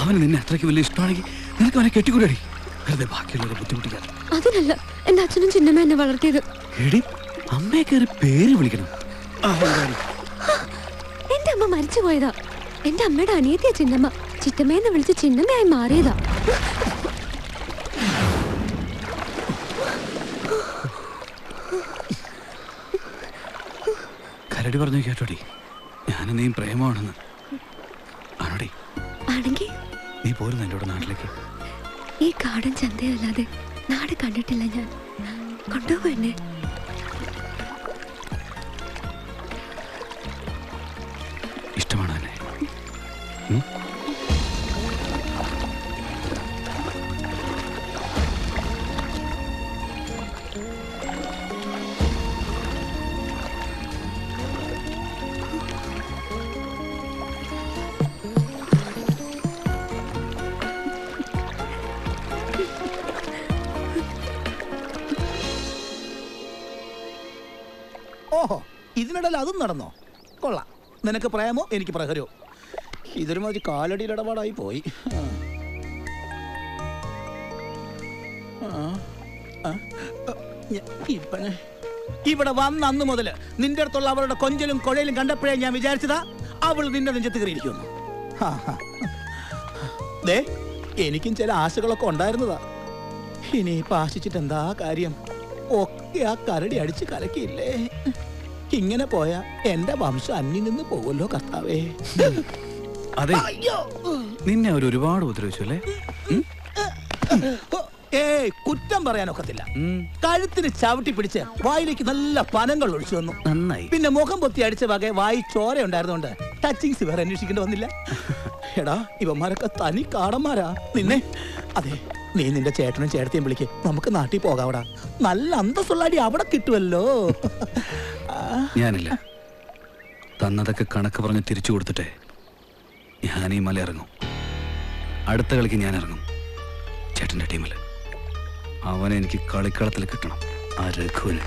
അവന് നിന്നെ അത്രയ്ക്ക് വലിയ ഇഷ്ടമാണെങ്കിൽ നിനക്ക് അവനെ കെട്ടിക്കൂടി. വെറുതെ ബാക്കിയുള്ളവരെ ബുദ്ധിമുട്ടിക്കാൻ. അതിനല്ല എന്റെ അച്ഛനും ചിന്നമ്മ എന്നെ വളർത്തിയത്. എടി അമ്മയെ കയറി പേര് വിളിക്കണം. എന്റെ അമ്മ മരിച്ചു പോയതാ. എന്റെ അമ്മയുടെ അനിയത്തിയ ചിന്നമ്മ. ചിറ്റമ്മയെന്ന് വിളിച്ച് ചിന്നമ്മയായി മാറിയതാ. കരടി പറഞ്ഞു കേട്ടോടി, ഞാനെന്നെയും പ്രേമമാണെന്ന്. ആണോടി? ആണെങ്കി നീ പോരുന്നു എൻ്റെ കൂടെ നാട്ടിലേക്ക്. ഈ കാടൻ ചന്തയല്ലാതെ നാട് കണ്ടിട്ടില്ല ഞാൻ. കൊണ്ടുപോ എന്നെ. ഇഷ്ടമാണോ എന്നെ? ഓഹോ, ഇതിനിടയിൽ അതും നടന്നോ? കൊള്ളാം. നിനക്ക് പ്രേമോ എനിക്ക് പ്രഹരോ. ഇതൊരു മാതിരി കാലടിയിൽ ഇടപാടായി പോയി. ഇവിടെ വന്ന അന്ന് മുതൽ നിന്റെ അടുത്തുള്ള അവളുടെ കൊഞ്ചലും കൊഴയിലും കണ്ടപ്പോഴേ ഞാൻ വിചാരിച്ചതാ അവൾ നിന്റെ നെഞ്ചത്ത് കയറിയിരിക്കുന്നു. ദേ, എനിക്കും ചില ആശകളൊക്കെ ഉണ്ടായിരുന്നതാ. ഇനിയിപ്പോ ആശിച്ചിട്ട് എന്താ കാര്യം? ഒക്കെ ആ കരടി അടിച്ച് കലക്കിയില്ലേ. ഇങ്ങനെ പോയാ എന്റെ വംശം അന്യം നിന്ന് പോകുമല്ലോ കർത്താവേ. അതെ, നിന്നെ അവർ ഒരുപാട് ഉപദ്രവിച്ചു അല്ലേ? ഏയ്, കുറ്റം പറയാനൊക്കത്തില്ല. കഴുത്തിന് ചവിട്ടി പിടിച്ച് വായിലേക്ക് നല്ല പനങ്ങൾ ഒഴിച്ചു വന്നു. നന്നായി. പിന്നെ മുഖം പൊത്തി അടിച്ച വകെ വായി ചോര ഉണ്ടായിരുന്നോണ്ട് ടച്ചിങ്സ് വേറെ അന്വേഷിക്കേണ്ടി വന്നില്ല. എടാ, ഇവന്മാരൊക്കെ തനി കാടന്മാരാ. നിന്നെ അതെ, നീ നിന്റെ ചേട്ടനും ചേട്ടത്തെയും വിളിക്ക്, നമുക്ക് നാട്ടിൽ പോകാവടാ. നല്ല അന്തസ്സുള്ള അടി അവിടെ കിട്ടുമല്ലോ. ഞാനില്ല, തന്നതൊക്കെ കണക്ക് പറഞ്ഞ് തിരിച്ചു കൊടുത്തിട്ടേ ഞാൻ ഈ മല ഇറങ്ങും. അടുത്ത കളിക്ക് ഞാൻ ഇറങ്ങും ചേട്ടൻ്റെ ടീമിൽ. അവനെ എനിക്ക് കളിക്കളത്തിൽ കിട്ടണം, ആ രഘുവിന്.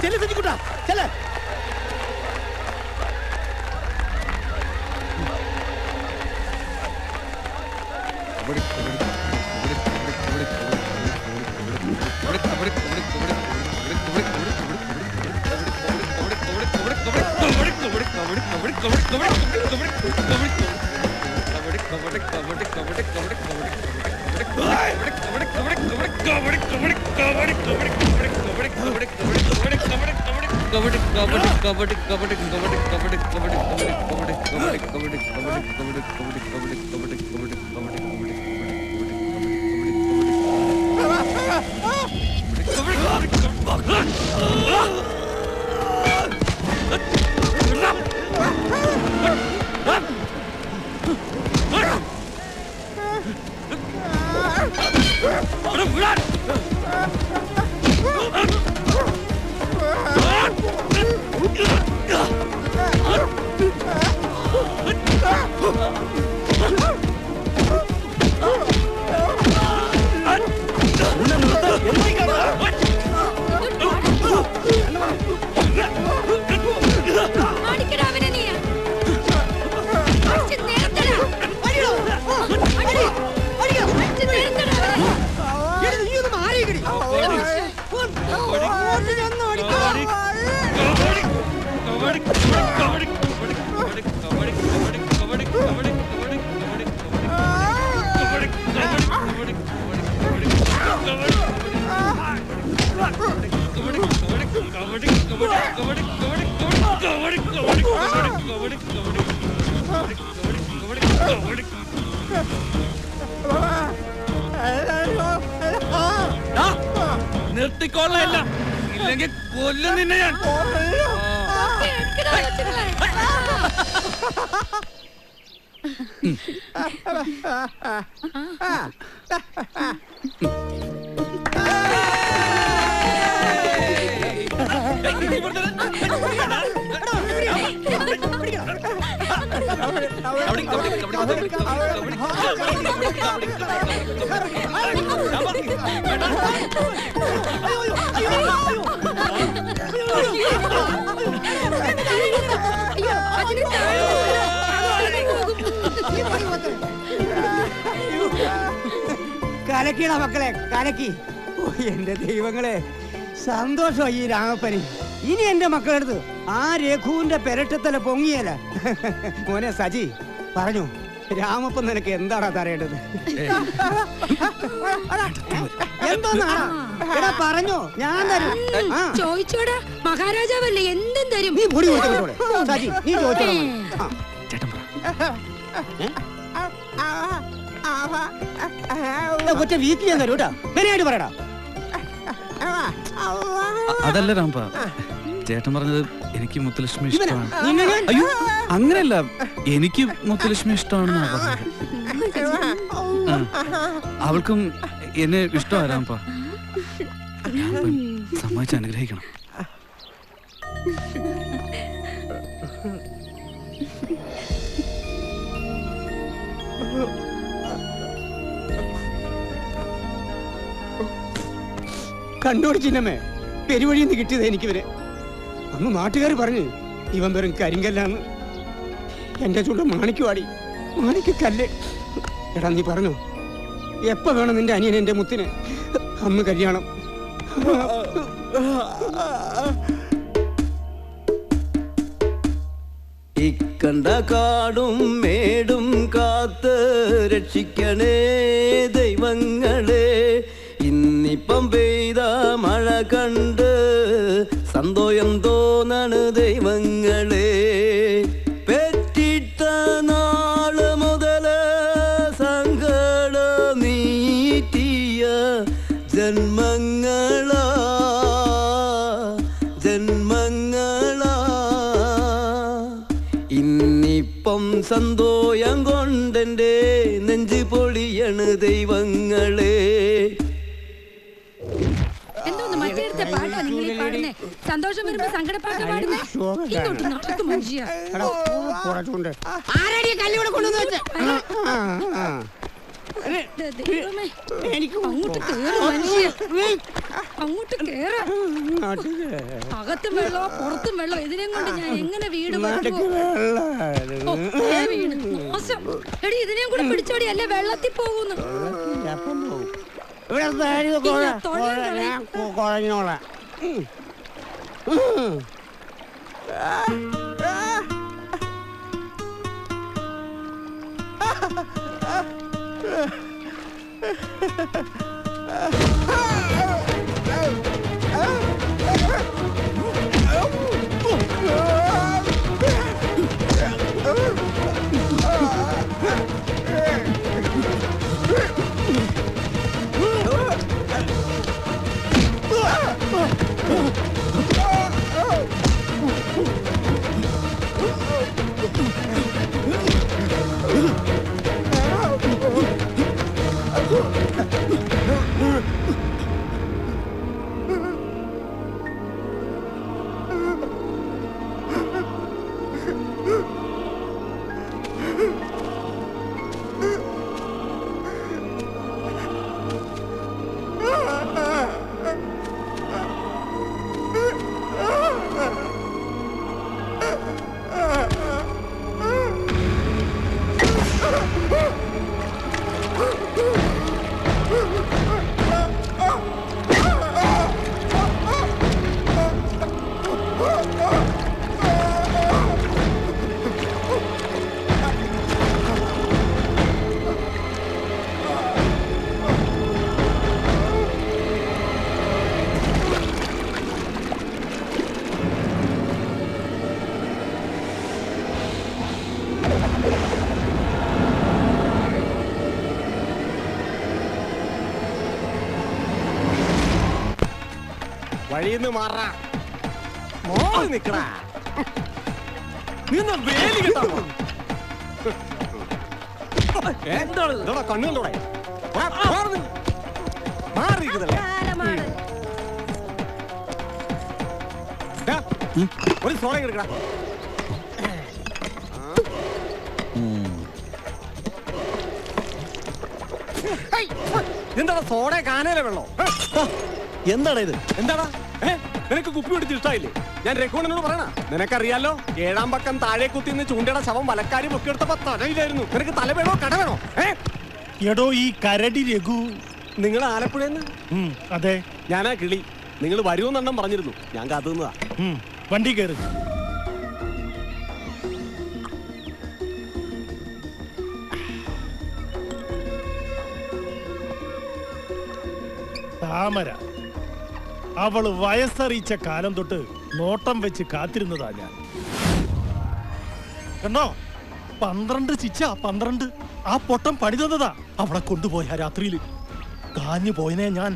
ചെല്ല് സജിക്കുട്ടാ, ചെല്ല്. നിർത്തിക്കൊള്ളല്ല, ഇല്ലെങ്കിൽ കൊല്ലും നിന്നെ ഞാൻ. കലക്കിടാ മക്കളെ, കലക്കി. ഓ എന്റെ ദൈവങ്ങളെ, സന്തോഷമായി ഈ രാമപ്പന്. ഇനി എന്റെ മക്കളെടുത്ത് ആ രഘുവിന്റെ പെരട്ടത്തല പൊങ്ങിയല്ല. മോനെ സജി പറഞ്ഞു, രാമപ്പൻ നിനക്ക് എന്താടാ തരേണ്ടത്? എന്തോന്നാ പറഞ്ഞോ, ഞാൻ തരും. ചോദിച്ചോടാ, മഹാരാജാവല്ലേ, എന്തും തരും. നീ പൊടി കൊടുത്തോളെ സജി, നീ ചോദിച്ചോ. ഒറ്റ വീക്കിൽ ഞാൻ തരൂ കേട്ടാ, മെനയായിട്ട് പറയടാ. അതല്ല രാംപ, ചേട്ടൻ പറഞ്ഞത് എനിക്ക് മുത്തുലക്ഷ്മി ഇഷ്ടമാണ്. അയ്യോ അങ്ങനെയല്ല, എനിക്ക് മുത്തുലക്ഷ്മി ഇഷ്ടമാണെന്നാ പറഞ്ഞത്. അവൾക്കും എന്നെ ഇഷ്ടമാണ് രാംപ. സമ്മതിച്ച് അനുഗ്രഹിക്കണം. കണ്ടോടി ചിന്നമ്മേ, പെരുവഴിയിൽ നിന്ന് കിട്ടിയത് എനിക്കിവര്. അന്ന് നാട്ടുകാർ പറഞ്ഞു ഇവൻ വെറും കരിങ്കല്ലാന്ന്. എന്റെ ചൂട് മാണിക്കുവാടി, മാണിക്കല്ല്. എടാ നീ പറഞ്ഞു, എപ്പ വേണം നിന്റെ അനിയൻ എന്റെ മുത്തിന്? അന്ന് കല്യാണം. ഇക്കണ്ട കാടും മേടും കാത്ത് രക്ഷിക്കണേ ദൈവങ്ങളെ. ഇന്നിപ്പം പെയ്ത മഴ കണ്ട് സന്തോഷം തോന്നണ് ദൈവങ്ങളെ. പെറ്റിട്ട നാള് മുതല് സങ്കട നീറ്റിയ ജന്മങ്ങളാ ജന്മങ്ങളാ. ഇന്നിപ്പം സന്തോഷം കൊണ്ടെന്റെ നെഞ്ച് പൊളിയണ് ദൈവങ്ങളെ. സന്തോഷം വരുമ്പോ സങ്കടപ്പാട്ട് പാടുന്നേ. ഇങ്ങോട്ട് നടക്കും മനുഷ്യ. ദൈവമേ, അങ്ങോട്ട് കേറ് മനുഷ്യ, അങ്ങോട്ട് കേറ്. അകത്തും വെള്ളോ പുറത്തും വെള്ളോ, ഇതിനെയും കൊണ്ട് ഞാൻ എങ്ങനെ വീട് വീട് മോശം. എടി ഇതിനെയും കൂടെ പിടിച്ചോടി, അല്ലേ വെള്ളത്തിൽ പോകുന്നു. കുഴഞ്ഞോളാം. വഴിന്ന് മാറാ നിക്കടാ, നിന്ന് വേലി കിട്ടാ. എന്താണ് കണ്ണുകൊണ്ടോടെ മാറിയിരിക്കുന്നല്ലേ? ഒരു സോള എടുക്കടാ. എന്താണ് സോഡ കാനയിലെ വെള്ളോ? എന്താണ് ഇത്? എന്താടാ നിനക്ക് കുപ്പി പിടിച്ച് ഇഷ്ടായില്ലേ? ഞാൻ രഘുവണ്ണനോട് പറയണ, നിനക്കറിയാലോ 7-ാം പക്കം താഴെ കുത്തിന്ന് ചൂണ്ടയുടെ ശവം വലക്കാരി പൊക്കിയെടുത്തപ്പോ തലയിലായിരുന്നു. നിനക്ക് തല വേണോ കട വേണോ? എടോ ഈ കരടി രഘു നിങ്ങൾ ആലപ്പുഴന്ന്? അതെ, ഞാനാ കിളി. നിങ്ങൾ വരുമെന്നെണ്ണം പറഞ്ഞിരുന്നു, ഞാൻ കാത്തുന്നതാ. വണ്ടി കയറി. താമര അവള് വയസ്സറിയിച്ച കാലം തൊട്ട് നോട്ടം വെച്ച് കാത്തിരുന്നതാ ഞാൻ. കണ്ടോ 12 ശിക്ഷ 12. ആ പൊട്ടം പണി തന്നതാ. അവളെ കൊണ്ടുപോയ രാത്രിയില് കാഞ്ഞു പോയനെ ഞാൻ.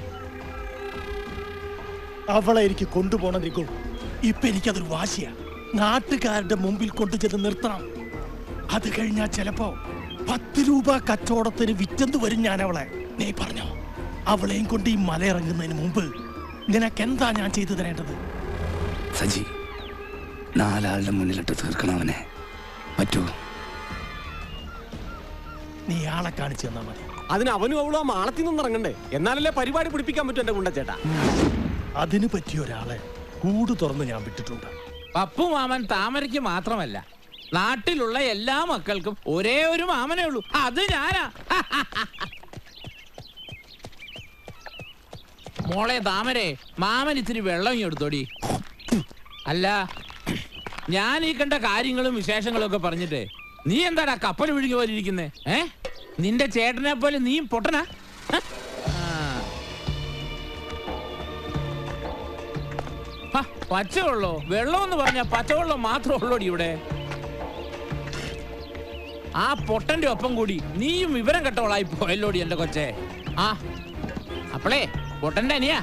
അവളെ എനിക്ക് കൊണ്ടുപോകണമെന്നിരിക്കും. ഇപ്പൊ എനിക്കതൊരു വാശിയാ. നാട്ടുകാരുടെ മുമ്പിൽ കൊണ്ടുചെന്ന് നിർത്തണം. അത് കഴിഞ്ഞാൽ ചിലപ്പോ 10 രൂപ കച്ചവടത്തിന് വിറ്റെന്ന് വരും ഞാൻ അവളെ. നീ പറഞ്ഞോ, അവളെയും കൊണ്ട് ഈ മലയിറങ്ങുന്നതിന് മുമ്പ് നിനക്കെന്താ ഞാൻ ചെയ്തു തരേണ്ടത്? സജി, 4 ആളുടെ മുന്നിലിട്ട് തീർക്കണം അവനെ. പറ്റൂ? നീ ആളെ കാണിച്ചു തന്നാ മതി. അതിന് അവനും അവളും ആ മാളത്തിൽ നിന്ന് ഇറങ്ങണ്ടേ? എന്നാലല്ലേ പരിപാടി പിടിപ്പിക്കാൻ പറ്റും എന്റെ ഗുണ്ടച്ചേട്ടാ. അതിന് പറ്റിയ ഒരാളെ കൂട് തുറന്ന് ഞാൻ വിട്ടിട്ടുണ്ട്. പപ്പു മാമൻ താമരയ്ക്ക് മാത്രമല്ല, നാട്ടിലുള്ള എല്ലാ മക്കൾക്കും ഒരേ ഒരു മാമനേ ഉള്ളൂ, അത് ഞാനാ. മോളെ താമരേ, മാമൻ ഇത്തിരി വെള്ളം എടുത്തോടി. അല്ല, ഞാൻ ഈ കണ്ട കാര്യങ്ങളും വിശേഷങ്ങളും ഒക്കെ പറഞ്ഞിട്ടേ നീ എന്താടാ കപ്പൽ വിഴുങ്ങി പോലെ ഇരിക്കുന്നേ? നിന്റെ ചേട്ടനെ പോലെ നീയും പൊട്ടനാ? പച്ചവെള്ളോ? വെള്ളം എന്ന് പറഞ്ഞാ പച്ചവെള്ളം മാത്രമേ ഉള്ളൂടി ഇവിടെ. ആ പൊട്ടന്റെ ഒപ്പം കൂടി നീയും വിവരം കെട്ടവളായി പോയല്ലോടി എന്റെ കൊച്ചേ. ആ അപ്പളേ പൊട്ടന്റെ അനിയാ.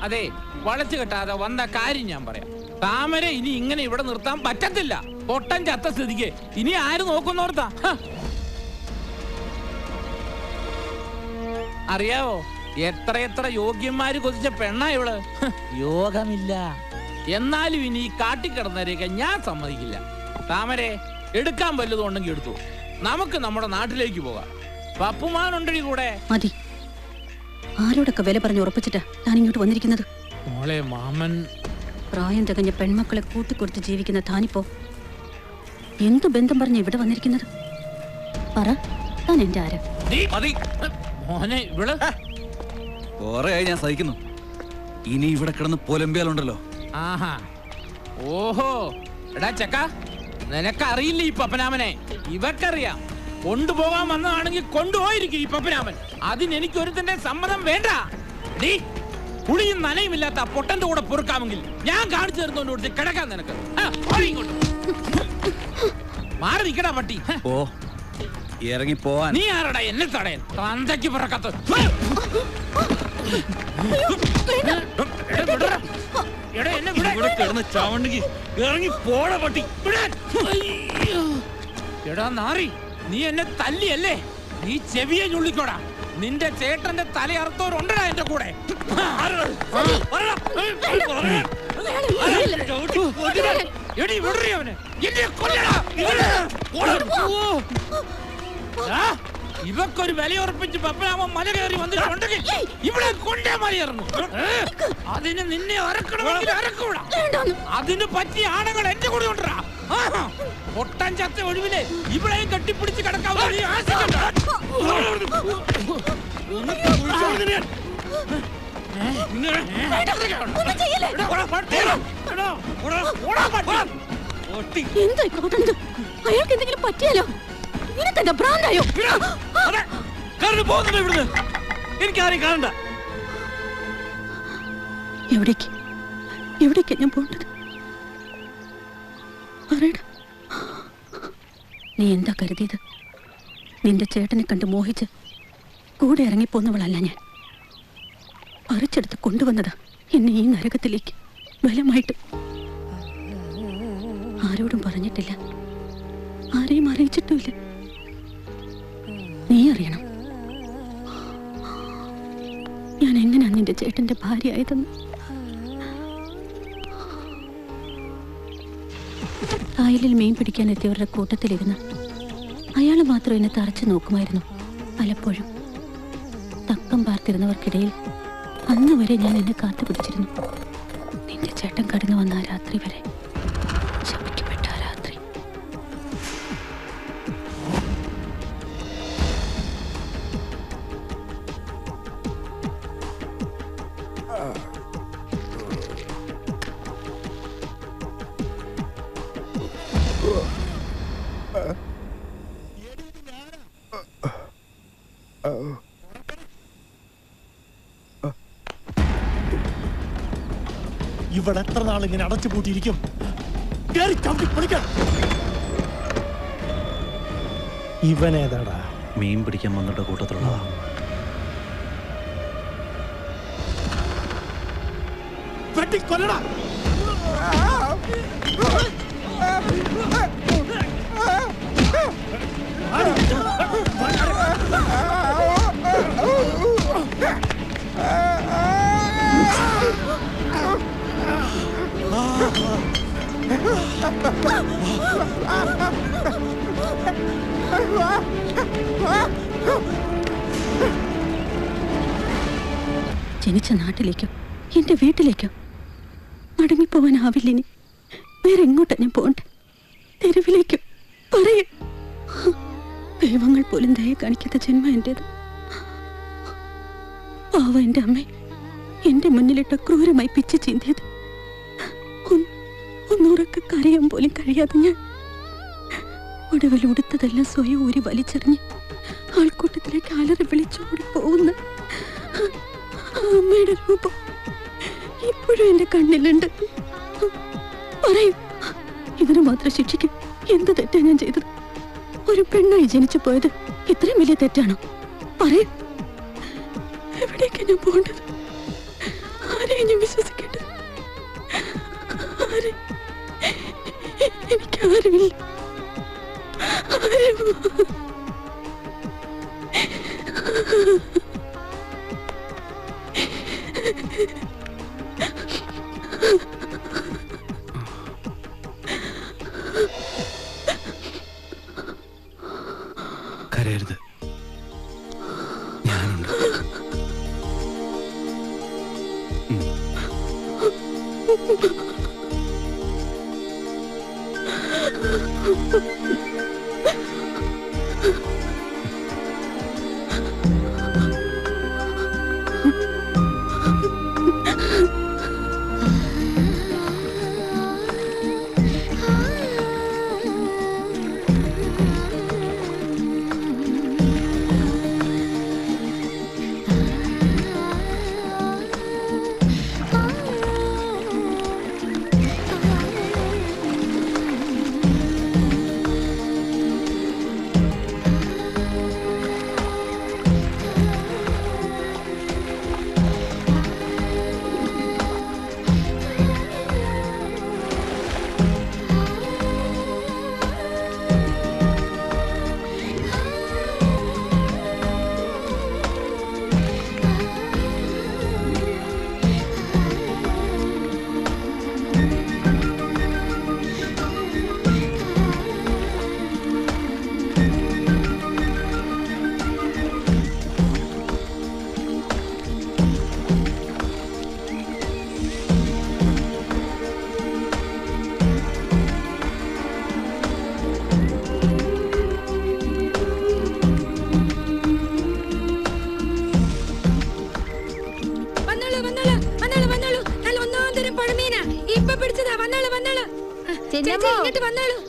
അതെ, വളച്ചു കെട്ടാതെ വന്ന കാര്യം ഞാൻ പറയാം. താമര ഇനി ഇങ്ങനെ ഇവിടെ നിർത്താൻ പറ്റത്തില്ല. പൊട്ടൻ ചത്ത സ്ഥിതിക്ക് ഇനി ആര് നോക്കുന്നോർത്താ? അറിയാവോ, എത്ര യോഗ്യന്മാര് കൊതിച്ച പെണ്ണാ ഇവള്. യോഗമില്ല. എന്നാലും ഇനി ഈ കാട്ടിക്കിടന്നവരെയൊക്കെ ഞാൻ സമ്മതിക്കില്ല. താമരെ, എടുക്കാൻ വല്ലതും ഉണ്ടെങ്കിൽ എടുത്തു. നമുക്ക് നമ്മുടെ നാട്ടിലേക്ക് പോകാം. പപ്പുമാനുണ്ടടി കൂടെ. മതി. ആരോടൊക്കെ വില പറഞ്ഞ് ഉറപ്പിച്ചിട്ടാ ഞാൻ ഇങ്ങോട്ട് വന്നിരിക്കുന്നത്. മോളെ, മാമൻ പ്രായം തികഞ്ഞ പെൺമക്കളെ കൂട്ടിക്കൊടുത്ത് ജീവിക്കുന്ന താനിപ്പോ എന്തു ബന്ധം പറഞ്ഞ് ഇവിടെ വന്നിരിക്കുന്നത്? പറ, താൻ എന്റെ ആരാ? മോനെ, ഇവള് കൊറേയായി ഞാൻ സഹിക്കുന്നു. ഇനി ഇവിടെ കിടന്ന് പൊലമ്പിയാലുണ്ടല്ലോ. ആഹാ, ഓഹോ. എടാ ചക്ക, നിനക്കറിയില്ല ഈ പപ്പനാമനെ. ഇവക്കറിയാം. കൊണ്ടുപോകാൻ വന്നതാണെങ്കിൽ കൊണ്ടുപോയിരിക്കും ഈ പപ്പനാമൻ. അതിനെനിക്ക് ഒരുത്തന്റെ സമ്മതം വേണ്ട. നീ പുളിയും നനയുമില്ലാത്ത പൊട്ടന്റെ കൂടെ പൊറുക്കാമെങ്കിൽ ഞാൻ കാണിച്ചു തരുന്നോണ്ട് കിടക്കാൻ നിനക്ക്. മാറി നിൽക്കടാ പട്ടി. ഓ, ഇറങ്ങി പോവാൻ. നീ ആരടാ എന്നെ തടയാൻ? തന്തയ്ക്ക് പിറക്കത്ത്. ഇറങ്ങി പോട പട്ടി. എടാ നാറി, നീ എന്നെ തല്ലിയല്ലേ? നീ ചെവിയെ ഞുള്ളിക്കോടാ. നിന്റെ ചേട്ടന്റെ തല അറുത്തവരുണ്ടടാ എന്റെ കൂടെ. ഇവക്കൊരു വിലയുറപ്പിച്ച് പപ്പനാമൻ മല കയറി വന്നിട്ടുണ്ടെങ്കിൽ ഇവിടെ കൊണ്ടേ മലയിറങ്ങും. അതിന് നിന്നെ അറക്കണമെങ്കിൽ അറക്കൂടാ. അതിന് പറ്റിയ ആണുങ്ങൾ എന്റെ കൂടെ ഉണ്ടാ. പൊട്ടൻ ചത്ത ഒഴിവില് ഇവിടെയും കെട്ടിപ്പിടിച്ച് കിടക്കാവുന്ന അയാൾക്ക് എന്തെങ്കിലും പറ്റിയാലോ? നിനക്കെന്താ ഭ്രാന്തായോ? എനിക്കാരെയും കാണണ്ട. എവിടേക്കാ ഞാൻ പോണ്ടത്? പറയടാ. നീ എന്താ കരുതിയത്? നിന്റെ ചേട്ടനെ കണ്ട് മോഹിച്ച് കൂടെ ഇറങ്ങിപ്പോന്നവളല്ല ഞാൻ. പറിച്ചെടുത്ത് കൊണ്ടുവന്നതാ എന്നെ ഈ നരകത്തിലേക്ക് ബലമായിട്ട്. ആരോടും പറഞ്ഞിട്ടില്ല, ആരെയും അറിയിച്ചിട്ടുമില്ല. നീ അറിയണം ഞാൻ എങ്ങനെയാ നിന്റെ ചേട്ടന്റെ ഭാര്യ ആയതെന്ന്. കായലിൽ മീൻ പിടിക്കാൻ എത്തിയവരുടെ കൂട്ടത്തിലിരുന്ന് അയാൾ മാത്രം എന്നെ തറച്ചു നോക്കുമായിരുന്നു പലപ്പോഴും. തക്കം പാർത്തിരുന്നവർക്കിടയിൽ അന്ന് വരെ ഞാൻ എന്നെ കാത്തുപിടിച്ചിരുന്നു. നിന്റെ ചേട്ടൻ കടന്നു വന്ന ആ രാത്രി വരെ. ശപിക്കപ്പെട്ട ആ രാത്രി. ഇവിടെ എത്ര നാൾ ഇങ്ങനെ അടച്ചു പൂട്ടിയിരിക്കും? ഇവനേതാടാ? മീൻ പിടിക്കാൻ വന്നിട്ട് കൂട്ടത്തിലുള്ള വെട്ടിക്കൊല്ലടാ. ജനിച്ച നാട്ടിലേക്കോ എന്റെ വീട്ടിലേക്കോ മടങ്ങിപ്പോവാനാവില്ലിനി. വേറെ എങ്ങോട്ടാ ഞാൻ പോണ്ടേ? തെരുവിലേക്കോ? പറയ. ദൈവങ്ങൾ പോലും ദയ കാണിക്കാത്ത ജന്മ എന്റേത്. പാവ എന്റെ അമ്മ എന്റെ മുന്നിലിട്ട ക്രൂരമായി പിച്ച് ചീന്തിയത്. ഒന്നുറക്കെ കരയാൻ പോലും കഴിയാതെ ഞാൻ ഒടുവിൽ ഉടുത്തതെല്ലാം സ്വയം ഊരി വലിച്ചെറിഞ്ഞ് ആൾക്കൂട്ടത്തിലേക്ക് അലറി വിളിച്ചോടി പോകുന്ന അമ്മയുടെ രൂപം ഇപ്പോഴും എന്റെ കണ്ണിലുണ്ട്. പറയൂ, ഇതിന് മാത്രം ശിക്ഷിക്കും എന്ത് തെറ്റാ ഞാൻ ചെയ്തത്? ഒരു പെണ്ണായി ജനിച്ചു പോയത് ഇത്രയും വലിയ തെറ്റാണോ? പറയൂ, എവിടേക്കാ ഞാൻ പോകേണ്ടത്? ആരെയും ഞാൻ വിശ്വസിക്കേണ്ടത്? എനിക്കാരുമില്ല.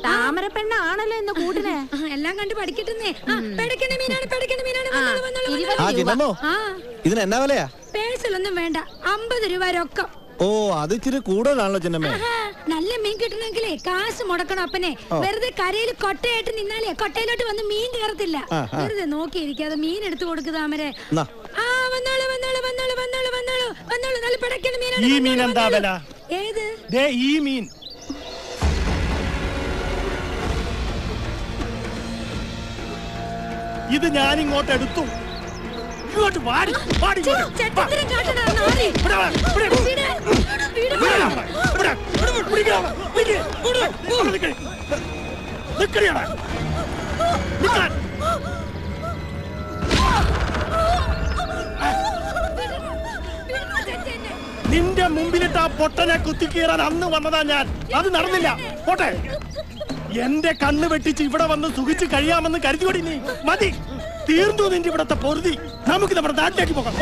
താമര പെണ്ണാണല്ലോ ഇന്ന് കൂട്ടിനെ എല്ലാം കണ്ട് പഠിക്കട്ടെ. ഇതിന് എന്നാ വിലയാ? പേഴ്സിലൊന്നും വേണ്ട, 50 രൂപ രൊക്കം. ഓ, അത് ഇച്ചിരി കൂടുതലാണല്ലോ ചിന്നമ്മേ. നല്ല മീൻ കിട്ടണമെങ്കിലേ കാശ് മുടക്കണം അപ്പനെ. വെറുതെ കരയിൽ കൊട്ടയായിട്ട് നിന്നാലേ കൊട്ടയിലോട്ട് വന്ന് മീൻ കയറത്തില്ല. വെറുതെ നോക്കിയിരിക്കാതെ മീൻ എടുത്തു കൊടുക്കുക താമരെ. ഈ മീൻ എന്താ വില? ഏത്? ഈ മീൻ ഇത് ഞാൻ ഇങ്ങോട്ട് എടുത്തു. ഇങ്ങോട്ട് വാടി വാടി നിന്റെ മുമ്പിലിട്ട് ആ പൊട്ടനെ കുത്തിക്കീറാൻ അന്ന് വന്നതാ ഞാൻ. അത് നടന്നില്ല. പോട്ടെ, എന്റെ കണ്ണ് വെട്ടിച്ച് ഇവിടെ വന്ന് സുഖിച്ച് കഴിയാമെന്ന് കരുതിയോടി നീ. മതി, തീർന്നു നിന്റെ ഇവിടത്തെ പൊറുതി. നമുക്ക് നമ്മുടെ നാട്ടിലേക്ക് പോകാം.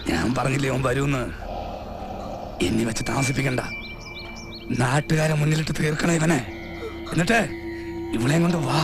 ഞാൻ പറഞ്ഞില്ലേ അവൻ വരൂന്ന്. എന്നെ വെച്ച് താമസിപ്പിക്കണ്ട. നാട്ടുകാരെ മുന്നിലിട്ട് തീർക്കണ ഇവനെ. എന്നിട്ട് ഇവളെയും കൊണ്ട് വാ.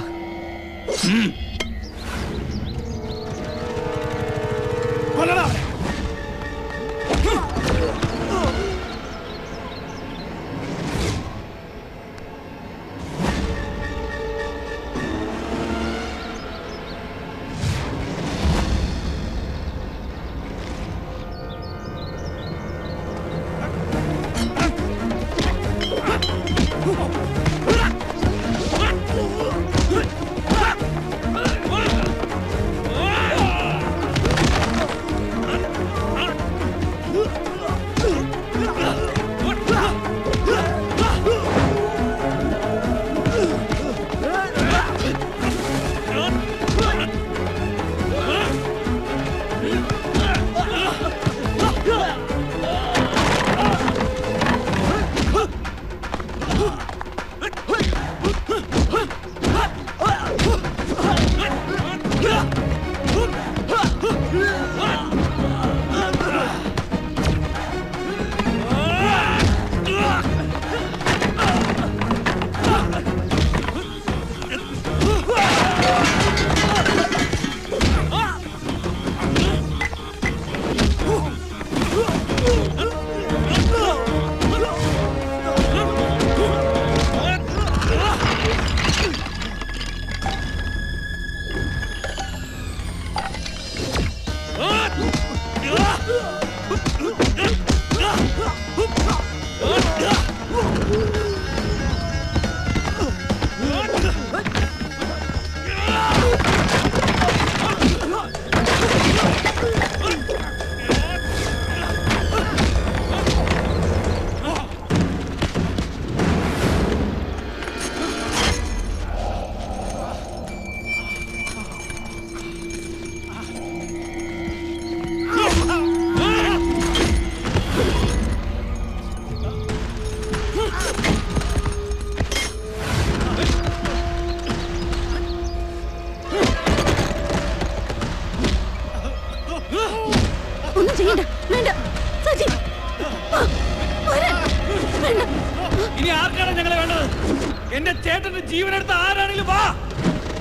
എന്റെ ചേട്ടന്റെ ജീവനെടുത്ത ആരാണെങ്കിലും വാ.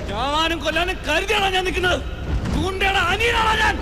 ഞാനും കൊല്ലാനും കരുതിയാണോ ഞാൻ നിൽക്കുന്നത്? ചൂണ്ടയുടെ അനിയനാണോ ഞാൻ?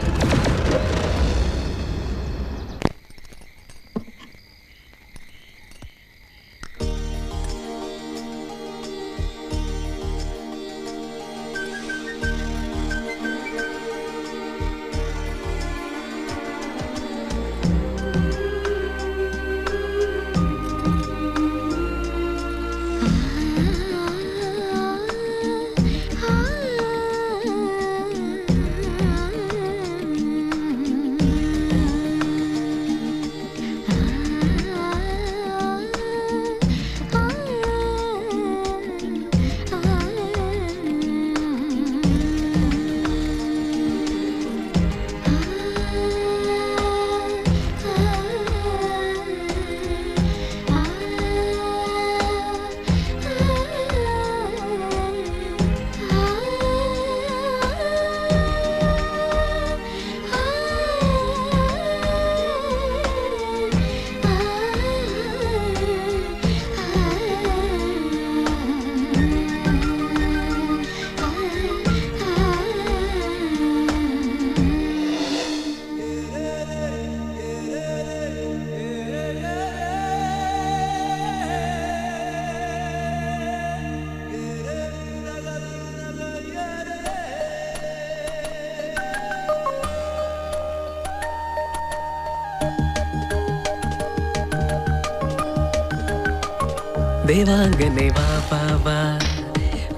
ദേവാംഗനെ വാ വാ വാ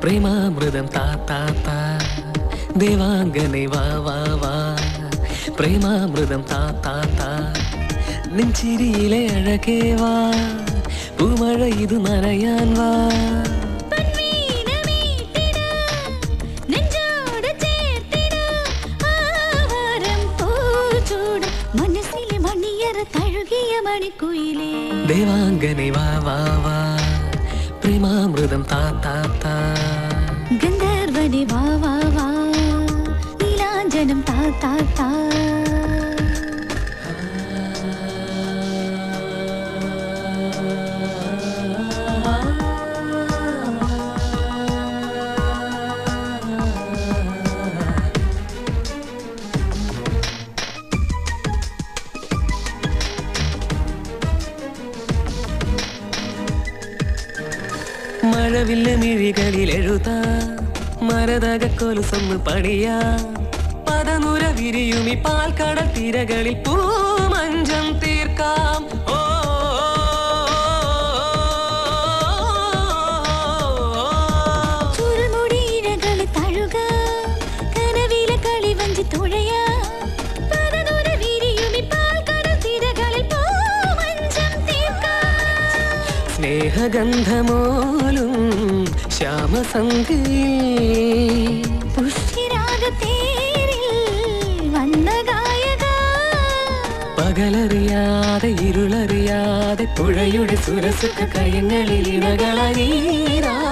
പ്രേമാമൃതം താ താ താ ദേവാംഗനെ വാ വാ വാ പ്രേമാമൃതം താ താ താ നെഞ്ചിരിയിലെ അഴകേ വാ പൂമഴ ഇത് നനയാൻ വാ ദേവാംഗനെ വാ വാ വാ പ്രേമാമൃതം താ താ താ ഗന്ധർവനെ വാ വാ വാ നീലാഞ്ജനം താ താ താ മഴവില്ല് മിഴികളിൽ എഴുതാ മരതക കൊലുസൊന്ന് പണിയാ പദനുര വിരിയുമി പാൽക്കടൽ തിരകളിൽ പൂമഞ്ചം തീർക്കാം ഓ ചുരുമുടിയിഴകളിൽ തഴുക കനവിലെ കളിവഞ്ചി തുഴയാ പദനുര വിരിയുമി പാൽക്കടൽ തിരകളിൽ പൂമഞ്ചം തീർക്കാം സ്നേഹഗന്ധമോലും ശ്യാമസന്ധിയിൽ പുഷ്ടിരാഗത്തേരിൽ വന്ന ഗായക പകലറിയാതെ ഇരുളറിയാതെ പുഴയുടെ സുരസുഖ കയങ്ങളിൽ ഇണകളീരാട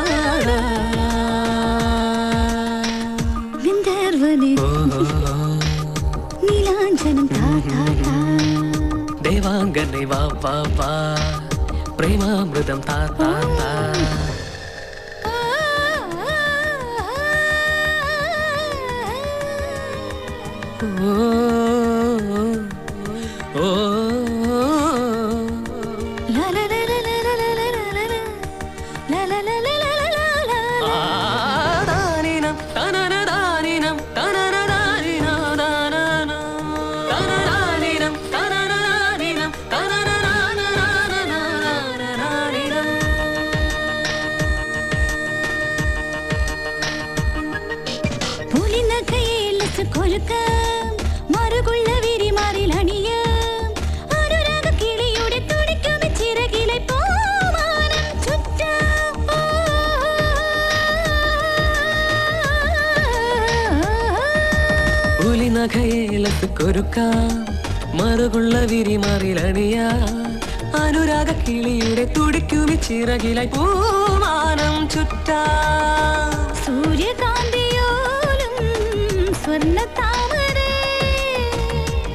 ഗന്ധർവനെ നീലാഞ്ജനം താ താ താ ദേവാംഗനെ വാ വാ വാ പ്രേമാമൃതം താ താ താ ഓ ഓ ലാ ലാ ലാ ലാ ലാ ലാ ലാ ലാ ലാ ലാ ലാ ദാനിനം തനനദാനിനം തനനദാനിനം ദാനനം തനനദാനിനം തനനദാനിനം തനനദാനിനം പുലിനഖയേലസ് കൊലുക്കാം മറുകുള്ള വിരിമാറിൽ അണിയാം അനുരാഗ കിളിയുടെ തുടിക്കും ചിറകിലെ പൂമാനം ചുറ്റാം പുലിനഖയേലസ് കൊരുക്കാം മറുകുള്ള വിരിമാറിലണിയാ അനുരാഗ കിളിയുടെ തുടിക്കുമി ചിറകിലായി പൂമാനം ചുറ്റാ സൂര്യകാന്തിയോലും സ്വർണ്ണ താമരേ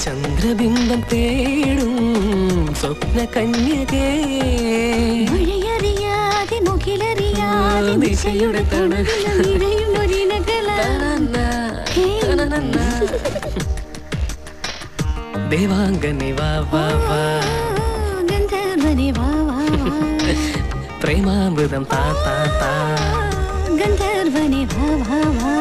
ചന്ദ്രബിംബം തേടും സ്വപ്ന കന്യകേ മഴയറിയാതെ മുകിലറിയാതെ നിശയുടെ തണൽ ദേവാംഗനെ വാ വാ വാ പ്രേമാമൃതം താ താ താ ഗന്ധർവനെ വാ വാ വാ.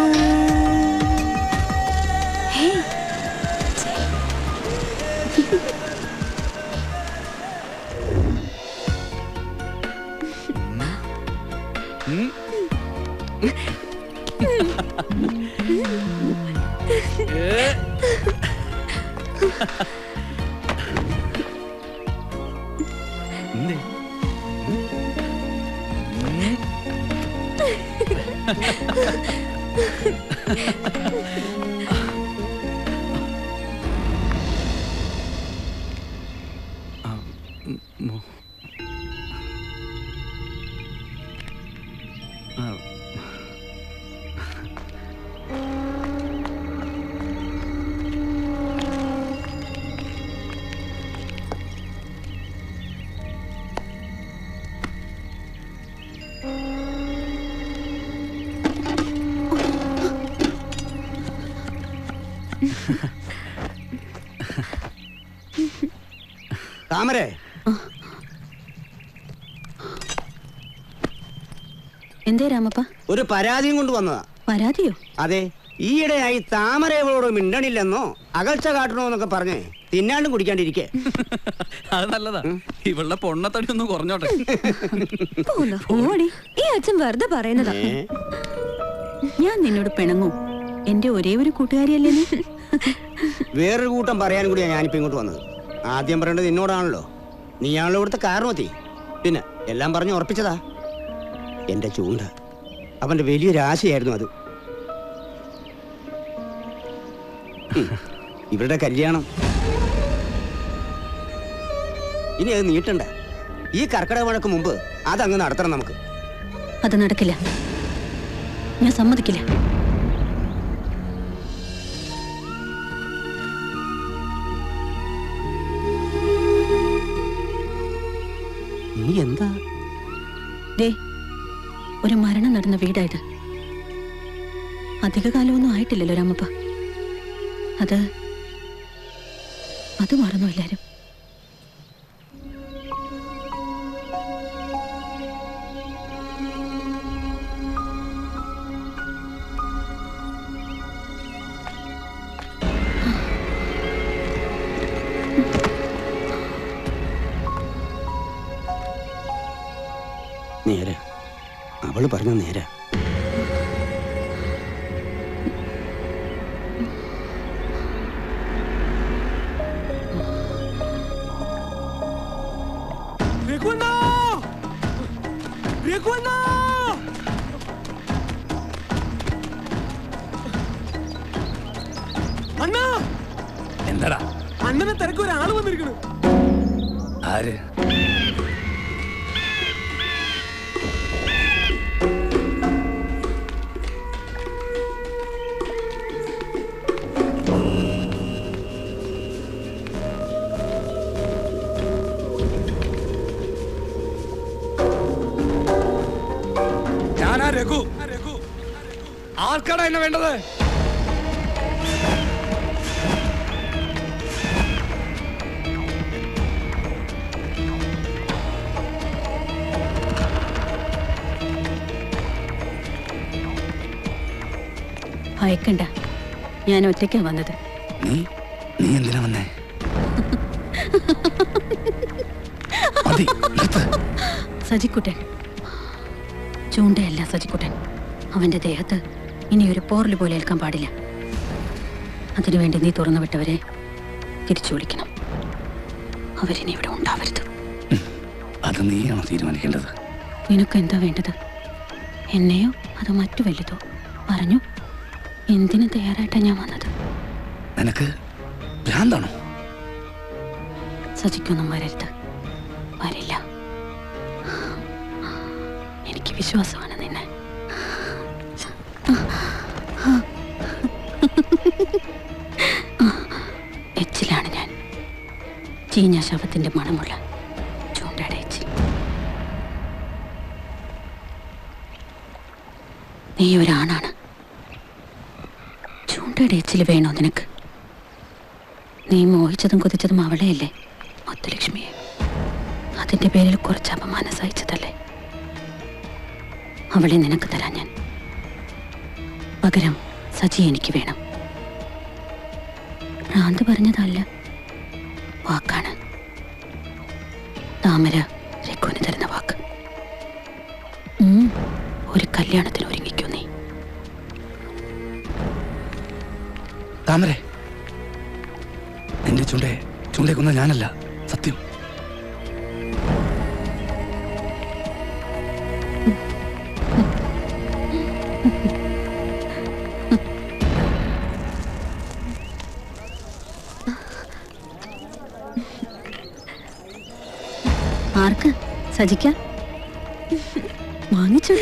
താമരേ, എന്തേ രാമപ്പ? ഒരു പരാതിയും കൊണ്ട് വന്നതാ. പരാതിയോ? അതെ, ഈയിടെയായി താമര ഇവളോട് മിണ്ടണില്ലെന്നോ അകൽച്ച കാട്ടണോന്നൊക്കെ പറഞ്ഞ് തിന്നാണ്ടും കുടിക്കാണ്ടിരിക്കേ. അത് നല്ലതാ, ഇവളുടെ പൊണ്ണത്തടി ഒന്ന് കുറഞ്ഞോട്ടെ. ഈ അച്ഛൻ വെറുതെ പറയുന്നതാ. ഞാൻ നിന്നോട് പിണങ്ങൂ? എന്റെ ഒരേ ഒരു കൂട്ടുകാരിയല്ലേ നീ? വേറൊരു കൂട്ടം പറയാനും കൂടിയാ ഞാനിപ്പോ ഇങ്ങോട്ട് വന്നത്. ആദ്യം പറയേണ്ടത് നിന്നോടാണല്ലോ. നീയാണല്ലോ ഇവിടുത്തെ കാരണമത്തി. പിന്നെ എല്ലാം പറഞ്ഞു ഉറപ്പിച്ചതാ. എന്റെ ചൂണ്ട അവന്റെ വലിയൊരു ആശയായിരുന്നു അത്. ഇവരുടെ കല്യാണം ഇനി അത് നീട്ടണ്ട. ഈ കർക്കിടക മഴക്ക് മുമ്പ് അതങ്ങ് നടത്തണം നമുക്ക്. അത് നടക്കില്ല, ഞാൻ സമ്മതിക്കില്ല. നീ എന്താ? ദേ, ഒരു മരണം നടന്ന വീടായത്. അധിക കാലമൊന്നും ആയിട്ടില്ലല്ലോ രാമപ്പ. അത് മറന്നു എല്ലാരും. നേരെ അവള് പറഞ്ഞ നേരെ. എന്താടാ അണ്ണനെ തിരക്ക് ഒരാള് വന്നിരിക്കണു. ആര്? ഞാനാ രഘു. ആർക്കാടാ എന്നെ വേണ്ടത്? ഭയക്കണ്ട, ഞാൻ ഒറ്റയ്ക്കാ വന്നത്. നീ എന്തിനാ വന്നേ? മതി, നിർത്ത്. സജിക്കുട്ടൻ, ചൂണ്ടയല്ല സജിക്കുട്ടൻ. അവന്റെ ദേഹത്ത് ഇനി ഒരു പോറൽ പോലെ ഏൽക്കാൻ പാടില്ല. അതിനുവേണ്ടി നീ തുറന്നു വിട്ടവരെ തിരിച്ചു വിളിക്കണം. അവരിനി ഇവിടെ ഉണ്ടാവരുത്. അത് നീയാണോ തീരുമാനിക്കേണ്ടത്? നിനക്ക് എന്താ വേണ്ടത്? എന്നെയോ അതോ മറ്റു വലുതോ? പറഞ്ഞു. എന്തിനു തയ്യാറായിട്ടാ ഞാൻ വന്നത്? നിനക്ക് ഭ്രാന്താണോ? സജിക്കൊന്നും വരരുത്, വരില്ല. എനിക്ക് വിശ്വാസമാണ് നിന്നെ. എച്ചിലാണ് ഞാൻ, ചീഞ്ഞ ശവത്തിന്റെ മണമുള്ള ചൂണ്ടയുടെ എച്ചിൽ. നീ ഒരാണാണ്. ചൂണ്ടയുടെ എച്ചിൽ വേണോ നിനക്ക്? നീ മോഹിച്ചതും കൊതിച്ചതും അവളെയല്ലേ, മുത്തുലക്ഷ്മിയെ. അതിന്റെ പേരിൽ കുറച്ച് അപമാനം സഹിച്ചതല്ലേ. അവളെ നിനക്ക് തരാൻ ഞാൻ. പകരം സജി എനിക്ക് വേണം. ഭ്രാന്ത് പറഞ്ഞതല്ല, വാക്കാണ്. താമര രഘുവിന് തരുന്ന വാക്ക്. ഒരു കല്യാണത്തിന് ഒരുങ്ങിക്കോ നീ. താമരെ, നിന്റെ ചൂണ്ടയെ കൊന്ന ഞാനല്ല, സത്യം. ആർക്ക്? സജിക്ക? വാങ്ങിച്ചോ.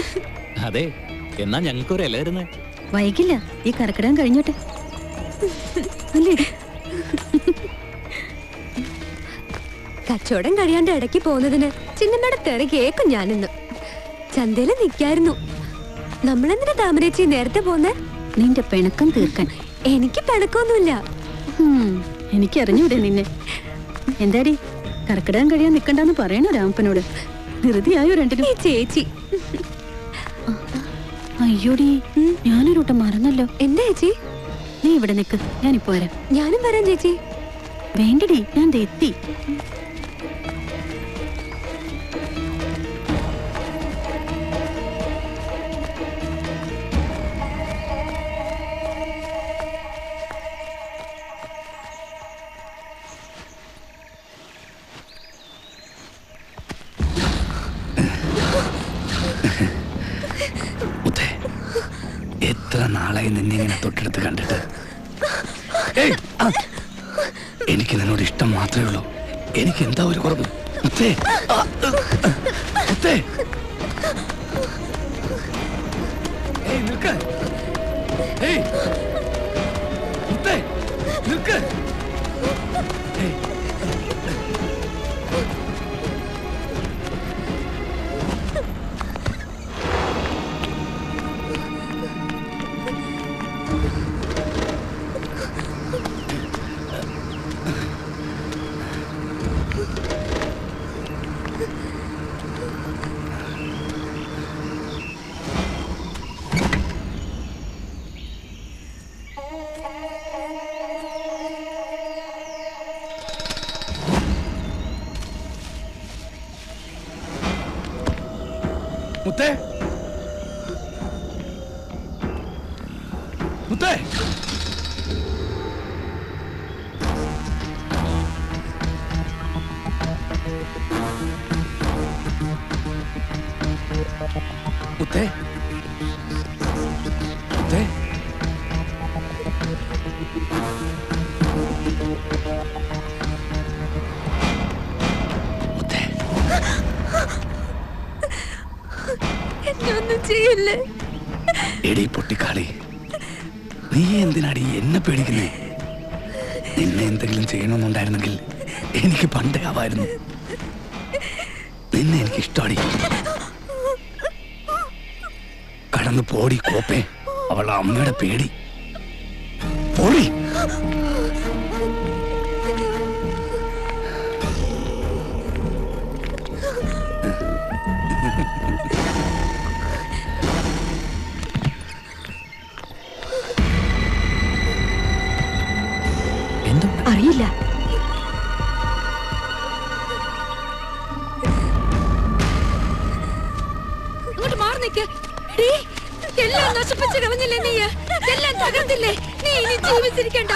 അതെ, എന്നാ ഞങ്ങൾക്കൊരു ഇല തരുന്നേ. വൈകില്ല, ഈ കറക്കിടാൻ കഴിഞ്ഞോട്ടെ. കച്ചവടം കഴിയാണ്ട് ഇടയ്ക്ക് പോകുന്നതിന് ചിന്നമ്മയുടെ തെറി കേക്കും ഞാനിന്ന്. ചന്തയില് നിക്കായിരുന്നു. നമ്മളെന്തിനാ താമരേച്ചി നേരത്തെ പോന്നെ? നിന്റെ പിണക്കം തീർക്കാൻ. എനിക്ക് പിണക്കൊന്നുമില്ല. എനിക്കറിഞ്ഞൂടെ നിന്നെ. എന്താടി, കറക്കിടാൻ കഴിയാൻ നിക്കണ്ടെന്ന് പറയണോ രാമപ്പനോട്? ധൃതിയായോ രണ്ടിനും? ചേച്ചി, അയ്യോടി, ഞാനൊരുട്ടം മറന്നല്ലോ. എന്താ ചേച്ചി? നീ ഇവിടെ നിക്ക്, ഞാനിപ്പോ വരാം. ഞാനും വരാം ചേച്ചി. വേണ്ടടി, ഞാൻ എത്തി. എത്ര നാളായി നിന്നെ ഇങ്ങനെ തൊട്ടടുത്ത് കണ്ടിട്ട്. എനിക്ക് നിന്നോട് ഇഷ്ടം മാത്രമേ ഉള്ളൂ. എനിക്ക് എന്താ ഒരു കുറവ്? മുത്തേ, മുത്തേ, നിൽക്ക്. മുത്തേ, നിൽക്ക്. മുത്തേ, മുത്തേ, മുത്തേ, മുത്തേ, ഒന്നും ചെയ്യല്ലേ. എടി പൊട്ടിക്കാളി, നീ എന്തിനാടി എന്നെ പേടിക്കുന്നേ? നിന്നെ എന്തെങ്കിലും ചെയ്യണമെന്നുണ്ടായിരുന്നെങ്കിൽ എനിക്ക് പണ്ടേ ആവായിരുന്നു. നിന്നെ എനിക്ക് ഇഷ്ടമാടി. കടന്നു പോടി കോപ്പേ, അവളുടെ അമ്മയുടെ പേടി. പോടി. അറിയില്ല. ഇങ്ങോട്ട് മാറി നിൽക്ക്. എല്ലാം നശിപ്പിച്ച് കളഞ്ഞില്ലേ നീ? എല്ലാം തകർത്തില്ലേ നീ? ഇനി ജീവിച്ചിരിക്കണ്ട.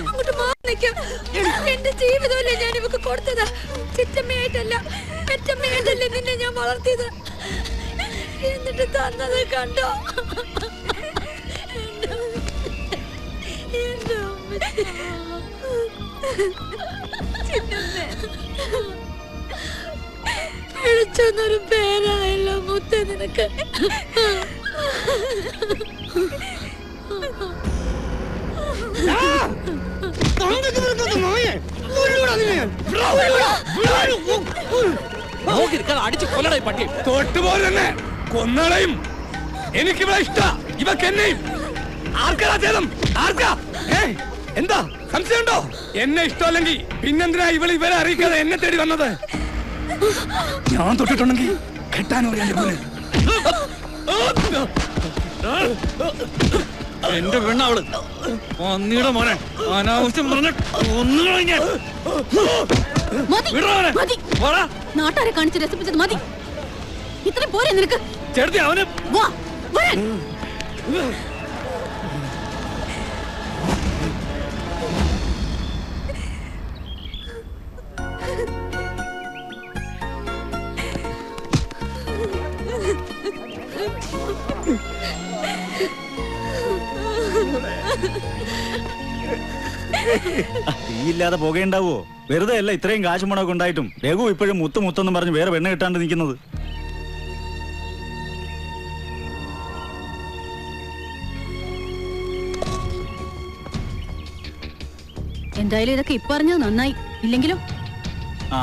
അങ്ങോട്ട് മാറി നിൽക്ക്. എന്റെ ജീവിതമല്ലേ ഞാൻ ഇവക്ക് കൊടുത്തത്. ചിറ്റമ്മയായിട്ടല്ല, പെറ്റമ്മയായിട്ടല്ലേ നിന്നെ ഞാൻ വളർത്തിയത്. എന്നിട്ട് തന്നത് കണ്ടോ? വിളിച്ചൊന്നൊരു പേരായല്ലോ മുത്തേ നിനക്ക്. അടിച്ചു കൊല്ലടേ പട്ടി. തൊട്ടുപോലെ തന്നെ കൊന്നളയും. എനിക്കിവിടെ ഇഷ്ട ഇവക്ക് എന്നെയും ആർക്കാ ചേതം ആർക്കാ എന്താ സംശയമുണ്ടോ? എന്നെ ഇഷ്ടമല്ലെങ്കിൽ പിന്നെന്തിനാ ഇവരെ അറിയിക്കാതെ എന്നെ തേടി വന്നത്? ഞാൻ തൊട്ടിട്ടുണ്ടെങ്കിൽ കെട്ടാനോ എന്റെ പെണ്ണവള് പന്നിയുടെ മോനെ അനാവശ്യം പറഞ്ഞ നാട്ടുകാരെ കാണിച്ച് രസിപ്പിച്ചത് മതി. ഇത്രയും പോരെ നിനക്ക്? ചേർത്തി അവന് തീയില്ലാതെ പുകയുണ്ടാവോ? വെറുതെ അല്ല ഇത്രയും കാശ് മുടക്കം ഉണ്ടായിട്ടും രഘു ഇപ്പോഴും മുത്തെന്ന് പറഞ്ഞ് വേറെ പെണ്ണ് കിട്ടാണ്ട് നിൽക്കുന്നത്. എന്തായാലും ഇതൊക്കെ ഇപ്പൊ അറിഞ്ഞത് നന്നായി. ഇല്ലെങ്കിലും ആ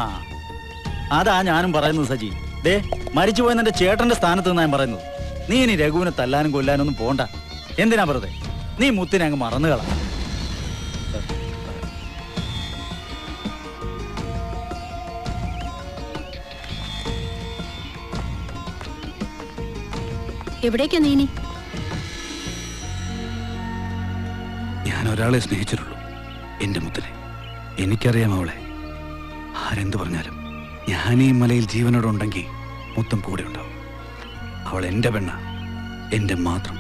അതാ ഞാനും പറയുന്നത് സജി. ദേ മരിച്ചുപോയ എന്റെ ചേട്ടന്റെ സ്ഥാനത്ത് നിന്നാ ഞാൻ പറയുന്നത്. നീ ഇനി രഘുവിനെ തല്ലാനും കൊല്ലാനും ഒന്നും പോണ്ട. എന്തിനാ വെറുതെ? നീ മുത്തിനെ അങ്ങ് മറന്നുകളാ. എവിടേക്കാ നീ ഇനി? ഞാൻ ഒരാളെ സ്നേഹിച്ചിട്ടുള്ളൂ, എന്റെ മുത്തിനെ. എനിക്കറിയാം അവളെ. ആരെന്ത് പറഞ്ഞാലും ഞാൻ ഈ മലയിൽ ജീവനോടുണ്ടെങ്കിൽ മുത്തം കൂടെ ഉണ്ടാവും. അവൾ എന്റെ പെണ്ണ, എന്റെ മാത്രം.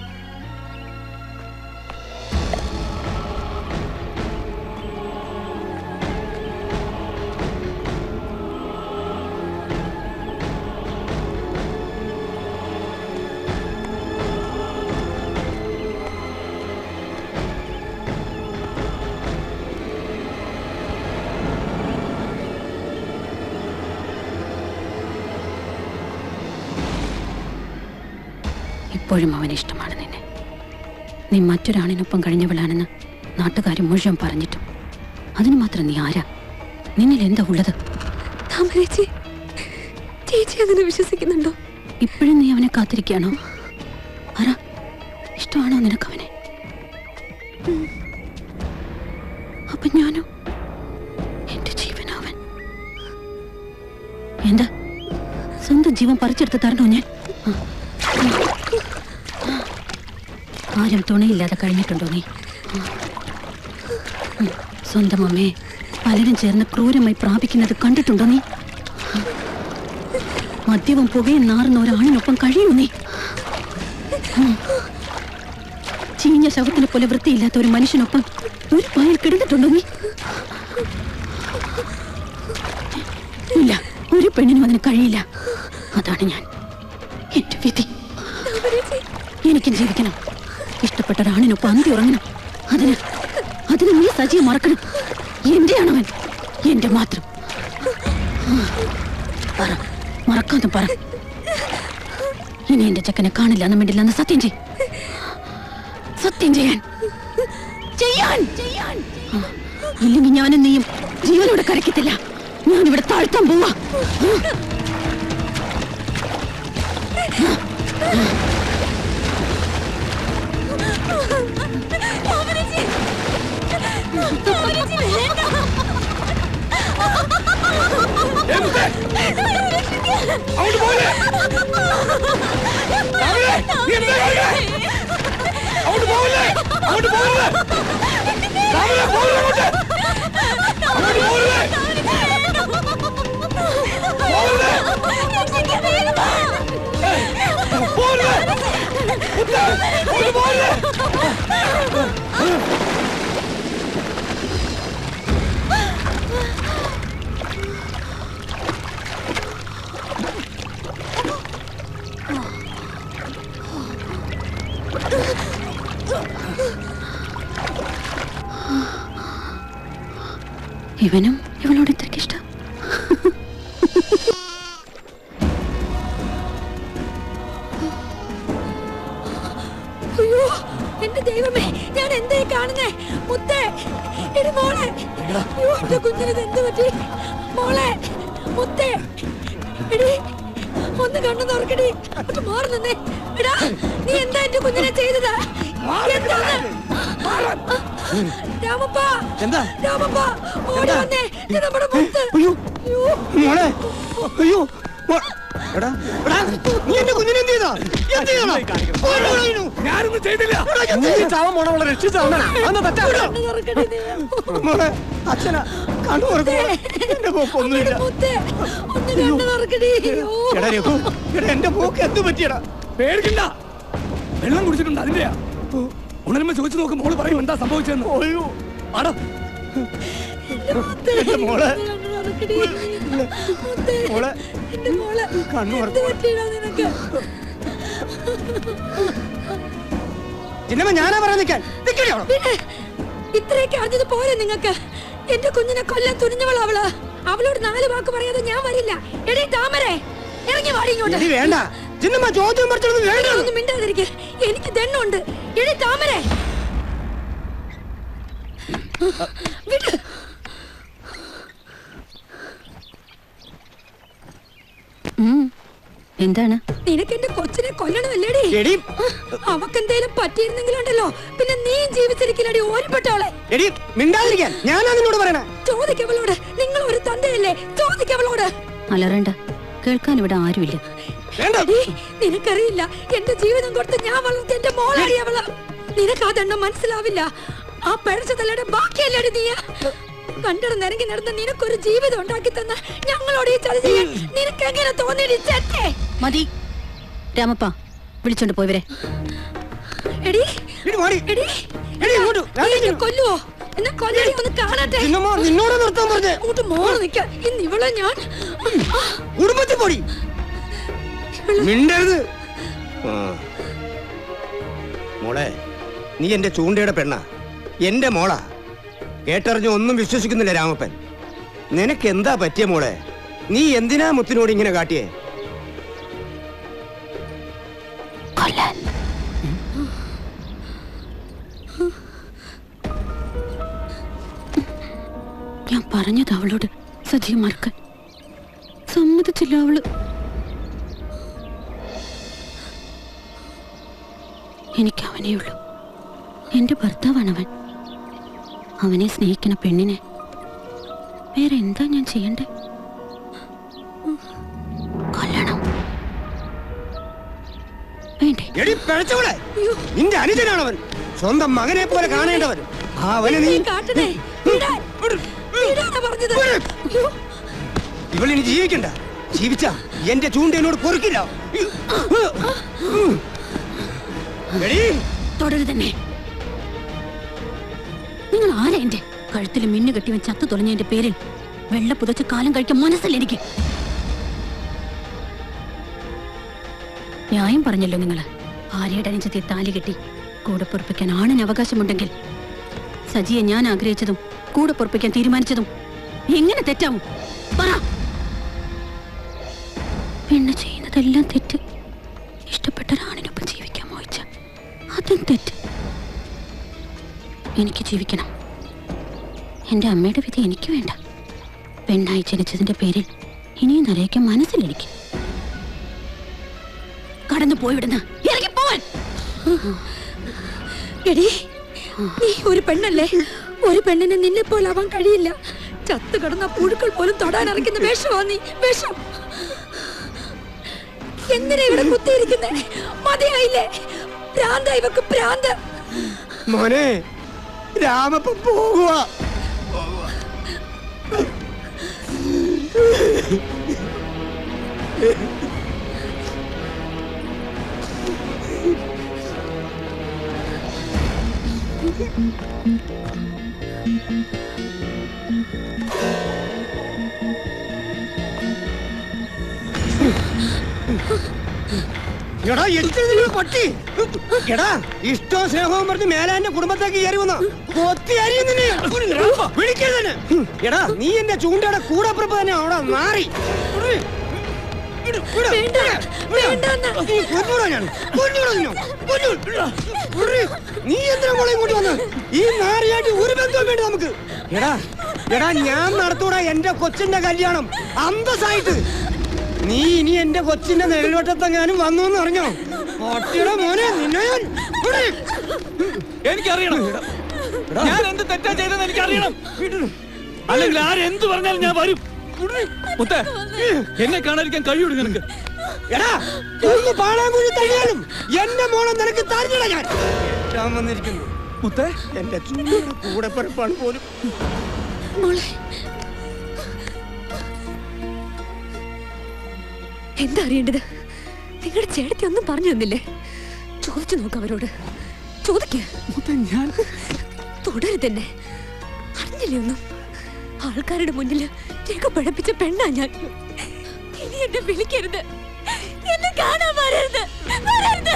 ഇപ്പോഴും അവന് ഇഷ്ടമാണ് നിന്നെ. നീ മറ്റൊരാണിനൊപ്പം കഴിഞ്ഞവളാണെന്ന് നാട്ടുകാർ മുഴുവൻ പറഞ്ഞിട്ടും അതിന് മാത്രം നീ ആരാ? നിന്നിൽ എന്താ ഉള്ളത്? ചേച്ചി അങ്ങനെ വിശ്വസിക്കുന്നുണ്ടോ? ഇപ്പോഴും നീ അവനെ കാത്തിരിക്കുകയാണോ? ആരാ ഇഷ്ടമാണോ നിനക്കവനെ? അപ്പൊ ഞാനോ? എന്റെ ജീവനവൻ. എന്താ സ്വന്തം ജീവൻ പറിച്ചെടുത്ത് തരണോ ഞാൻ? ആരും തുണയില്ലാതെ കഴിഞ്ഞിട്ടുണ്ടോ നീ? സ്വന്തം അമ്മയെ പലരും ചേർന്ന് ക്രൂരമായി പ്രാപിക്കുന്നത് കണ്ടിട്ടുണ്ടോ നീ? മദ്യവും പുകയും നാറുന്ന ഒരാണിനൊപ്പം കഴിയൂ നീ? ചീഞ്ഞ ശവത്തിനെ പോലെ വൃത്തിയില്ലാത്ത ഒരു മനുഷ്യനൊപ്പം ഒരു പായൽ കിടന്നിട്ടുണ്ടോ നീ? ഇല്ല, ഒരു പെണ്ണിനും അതിന് കഴിയില്ല. അതാണ് ഞാൻ, എന്റെ വിധി. എനിക്കും ജീവിക്കണം. ഇഷ്ടപ്പെട്ട ഒരാണിനൊപ്പം അന്തി ഉറങ്ങണം. അതിന് നീ സജിയെ മറക്കണം. എന്റെയാണവൻ, എന്റെ മാത്രം. പറ, മറക്കാന്ന് പറ. ഇനി എന്റെ ചെക്കനെ കാണില്ല എന്ന് വേണ്ടില്ല എന്ന് സത്യം ചെയ്. സത്യം ചെയ്യാൻ ഇല്ലെങ്കിൽ ഞാനും നീയും ജീവനോടെ കരക്കത്തില്ല. ഞാനിവിടെ താഴ്ത്താൻ പോവാ. ഇവനും ഇവളോട് ഇത്രയ്ക്ക് ഇഷ്ടം. അയ്യോ എന്റെ ദൈവമേ, ഞാൻ എന്തേ കാണുന്നേ? മുത്തേ, എടി മോളെ, അയ്യോ എന്റെ കുഞ്ഞിന് എന്ത് പറ്റി? മോളെ, മുത്തേ, എടി ഒന്ന് കണ്ണു തുറക്കടി. ഒന്ന് മാറി നിന്നേ. എടാ, നീ എന്താ എന്റെ കുഞ്ഞിനെ ചെയ്തത്? എന്താണ്? രാമപ്പ, എന്താ രാമപ്പ, ഓടി വന്നേ. ഇത് നമ്മുടെ മുത്ത്. അയ്യോ മോളെ, അയ്യോ എടാ എടാ, നീ എന്റെ കുഞ്ഞിനെ എന്ത് ചെയ്താ? എന്ത് ചെയ്യണം? ഞാനൊന്നും ചെയ്തില്ല. മോളെ രക്ഷിച്ചാണ് കണ്ണ് തുറക്കടി നീ. മോളെ അച്ഛനാ കണ്ണു തുറക്കൂ. എന്റെ പോക്കൊന്നുമില്ല. മുത്തേ, ഒന്ന് കണ്ണ് തുറക്കടി. അയ്യോ. എടാ രഘു, എടാ എന്റെ പോക്ക് എന്ത് പറ്റിയടാ? പേടിക്കണ്ട, വെള്ളം കുടിച്ചിട്ടുണ്ട് അതിന്റെയാ. ഉണരുമ്പോ ചോദിച്ചു നോക്കും, മോള് പറയും എന്താ സംഭവിച്ചെന്ന്. അയ്യോ ആടാ എന്റെ മുത്തേ, എന്റെ മോളെ. കണ്ണ് തുറക്കടി. മുത്തേ, മോളെ എന്റെ മോളെ. കണ്ണു എന്ത് പറ്റിയടാ നിനക്ക്? ചിന്നമ്മ ഞാനാ പറയാൻ നിൽക്കാൻ പിന്നെ ഇത്രയൊക്കെ അറിഞ്ഞത് പോരെ നിങ്ങക്ക്? എന്റെ കുഞ്ഞിനെ കൊല്ലാൻ തുനിഞ്ഞവളാ അവള്. അവളോട് 4 വാക്ക് പറയാതെ ഞാൻ വരില്ല. എടീ താമരേ, ഇറങ്ങി വാടി ഇങ്ങോട്ട്. വേണ്ട ചിന്നമ്മ, ചോദ്യം പഠിച്ചൊന്നും വേണ്ട. ഒന്നും മിണ്ടാതിരിക്കെ, എനിക്ക് ദണ്ണുണ്ട്. എടീ താമരേ, വിട്. എന്താണ്? നിനക്ക് എന്റെ കൊച്ചിനെ കൊല്ലണമല്ലേടി? അവക്കെന്തേലും പറ്റിയിരുന്നെങ്കിലുണ്ടല്ലോ പിന്നെ നീയും ജീവിച്ചിരിക്കില്ലടി, ഓരിപ്പെട്ടവളെ. മിണ്ടാതിരിക്കാൻ ഞാനാ നിന്നോട് പറയണേ. ചോദിക്കവളോട്, നിങ്ങൾ ഒരു തന്തയല്ലേ? ചോദിക്കവളോട്. അലറണ്ട, കേൾക്കാൻ ഇവിടെ ആരുമില്ല. എടീ, നിനക്കറിയില്ല, എന്റെ ജീവിതം കൊടുത്ത് ഞാൻ വളർത്തിയ എന്റെ മോളാടി അവള്. നിനക്ക് അതെണ്ണം മനസ്സിലാവില്ല. ആ പിഴച്ച തലയുടെ ബാക്കിയല്ലേടി നീ? കണ്ടട നിരങ്ങി നടന്ന നിനക്കൊരു ജീവിതം ഉണ്ടാക്കി തന്ന ഞങ്ങളോട് ഈ ചതി ചെയ്യാൻ നിനക്ക് എങ്ങനെ തോന്നിയടി? മതി രാമപ്പ, വിളിച്ചോണ്ട് പോയവരെ. എടീ, കൊല്ലുവോ? എന്നെ കൊല്ലടി, ഒന്ന് കാണട്ടെ. നിന്നോട് നിർത്താൻ പറഞ്ഞേ. അങ്ങോട്ട് മോള് നിൽക്കാൻ. ഇന്ന് ഇവളെ ഞാൻ കുടുംബത്തിൽ പോടി. മിണ്ടരുത്. മോളെ, നീ എന്റെ ചൂണ്ടയുടെ പെണ്ണ, എന്റെ മോളാ. കേട്ടറിഞ്ഞ് ഒന്നും വിശ്വസിക്കുന്നില്ല രാമപ്പൻ. നിനക്ക് എന്താ പറ്റിയ മോളെ? നീ എന്തിനാ മുത്തിനോട് ഇങ്ങനെ കാട്ടിയേ? ഞാൻ പറഞ്ഞത് അവളോട് സജിയെ മറക്കാൻ സമ്മതിച്ചില്ല അവള്. എനിക്ക് അവനേ ഉള്ളൂ. എന്റെ ഭർത്താവാണവൻ. അവനെ സ്നേഹിക്കുന്ന പെണ്ണിനെ വേറെ എന്താ ഞാൻ ചെയ്യണ്ടേ? കൊല്ലണം. വേണ്ടേ? നിന്റെ അനുജനാണവൻ. സ്വന്തം മകനെ പോലെ കാണേണ്ടവൻ. അവനെ നീ കാട്ടണേ. ഇവളിനി ജീവിക്കണ്ട. ജീവിച്ച എന്റെ ചൂണ്ടയോട് പൊറുക്കില്ല. തുടരുതന്നെ. നിങ്ങൾ ആരാ? എന്റെ കഴുത്തിൽ മിന്നു കെട്ടിവൻ ചത്തു തുളഞ്ഞതിന്റെ പേരിൽ വെള്ള പുതച്ച കാലം കഴിക്കാൻ മനസ്സില്ല എനിക്ക്. ന്യായം പറഞ്ഞല്ലോ നിങ്ങള്. ഭാര്യയുടെ അനുജത്തെ താലി കെട്ടി കൂടെ പൊറപ്പിക്കാൻ ആണിന് അവകാശമുണ്ടെങ്കിൽ സജിയെ ഞാൻ ആഗ്രഹിച്ചതും കൂടെ പൊറപ്പിക്കാൻ തീരുമാനിച്ചതും എങ്ങനെ തെറ്റാവും? പറ. പെണ്ണ് ചെയ്യുന്നതെല്ലാം തെറ്റ്. ഇഷ്ടപ്പെട്ട ഒരാണിനൊപ്പം ജീവിക്കാൻ മോഹിച്ച അതും തെറ്റ്. എനിക്ക് ജീവിക്കണം. എന്റെ അമ്മയുടെ വിധി എനിക്ക് വേണ്ട. പെണ്ണായി ജനിച്ചതിന്റെ പേരിൽ ഇനിയും നിറയ്ക്കാൻ മനസ്സിലെനിക്ക്. കടന്നു പോയിവിടുന്ന ഇറങ്ങി പോവാൻ. എടീ, നീ ഒരു പെണ്ണല്ലേ? ഒരു പെണ്ണിനെ നിന്നെ പോലെ ആവാൻ കഴിയില്ല. ചത്തു കിടന്ന പുഴുക്കൾ പോലും തൊടാൻ ഇറക്കുന്ന വേഷമാ നീ. വേഷം. എന്തിനാ ഇവിടെ കുത്തിയിരിക്കുന്നേ? മതിയായില്ലേ? ഭ്രാന്ത ഇവക്ക്, ഭ്രാന്ത്. മോനെ, രാമപ്പൻ പോകുക. എടാ എന്തിനാ പട്ടി? എടാ ഇഷ്ടവും സ്നേഹവും പറഞ്ഞ് മേലാന്റെ കുടുംബത്തേക്ക് കയറി വന്ന എടാ നീ എന്റെ ചൂണ്ടയുടെ കൂടപ്പുറപ്പ് തന്നെ അവിടെ മാറി. നീ എന്തിനാ മോളെ ഇങ്ങോട്ട് വന്ന്? ഈ നാറിയായിട്ട് ഒരു ബന്ധവും വേണ്ട നമുക്ക്. എടാ എടാ ഞാൻ നടത്തൂടാ എന്റെ കൊച്ചിന്റെ കല്യാണം അന്തസ്സായിട്ട്. നീ ഇനി എന്റെ കൊച്ചിന്റെ നെൽവട്ടത്തെങ്ങാനും വന്നു എന്ന് അറിഞ്ഞോ? പൊട്ടിയുടെ മോനെ നിന്നെ ഞാൻ എനിക്കറിയണം, ഞാൻ എന്ത് തെറ്റാ ചെയ്തെന്ന് എനിക്കറിയണം. അല്ലെങ്കിൽ ആരെന്ത് പറഞ്ഞാലും ഞാൻ വരും. മുത്തേ, എന്നെ കാണാതിരിക്കാൻ കഴിയൂടെ നിനക്ക്? എടാ ഒന്ന് പാളാങ്കുഴി തള്ളിയാലും എന്റെ മോളെ നിനക്ക് തരില്ല. ഞാൻ വന്നിരിക്കുന്നു മുത്തേ, എന്റെ ചൂടിയുടെ കൂടെ പിറപ്പാണ് പോലും. എന്താ അറിയേണ്ടത്? നിങ്ങളുടെ ചേട്ടത്തി ഒന്നും പറഞ്ഞു തന്നില്ലേ? ചോദിച്ചു നോക്ക് അവരോട്. ചോദിക്ക. ഞാൻ തുടരുതെന്നെ. അറിഞ്ഞില്ലേ ഒന്നും? ആൾക്കാരുടെ മുന്നിൽ രേഖ പഴപ്പിച്ച പെണ്ണാ ഞാൻ. ഇനി എന്നെ വിളിക്കരുത്, എന്നെ കാണാൻ വരരുത്, വരരുത്.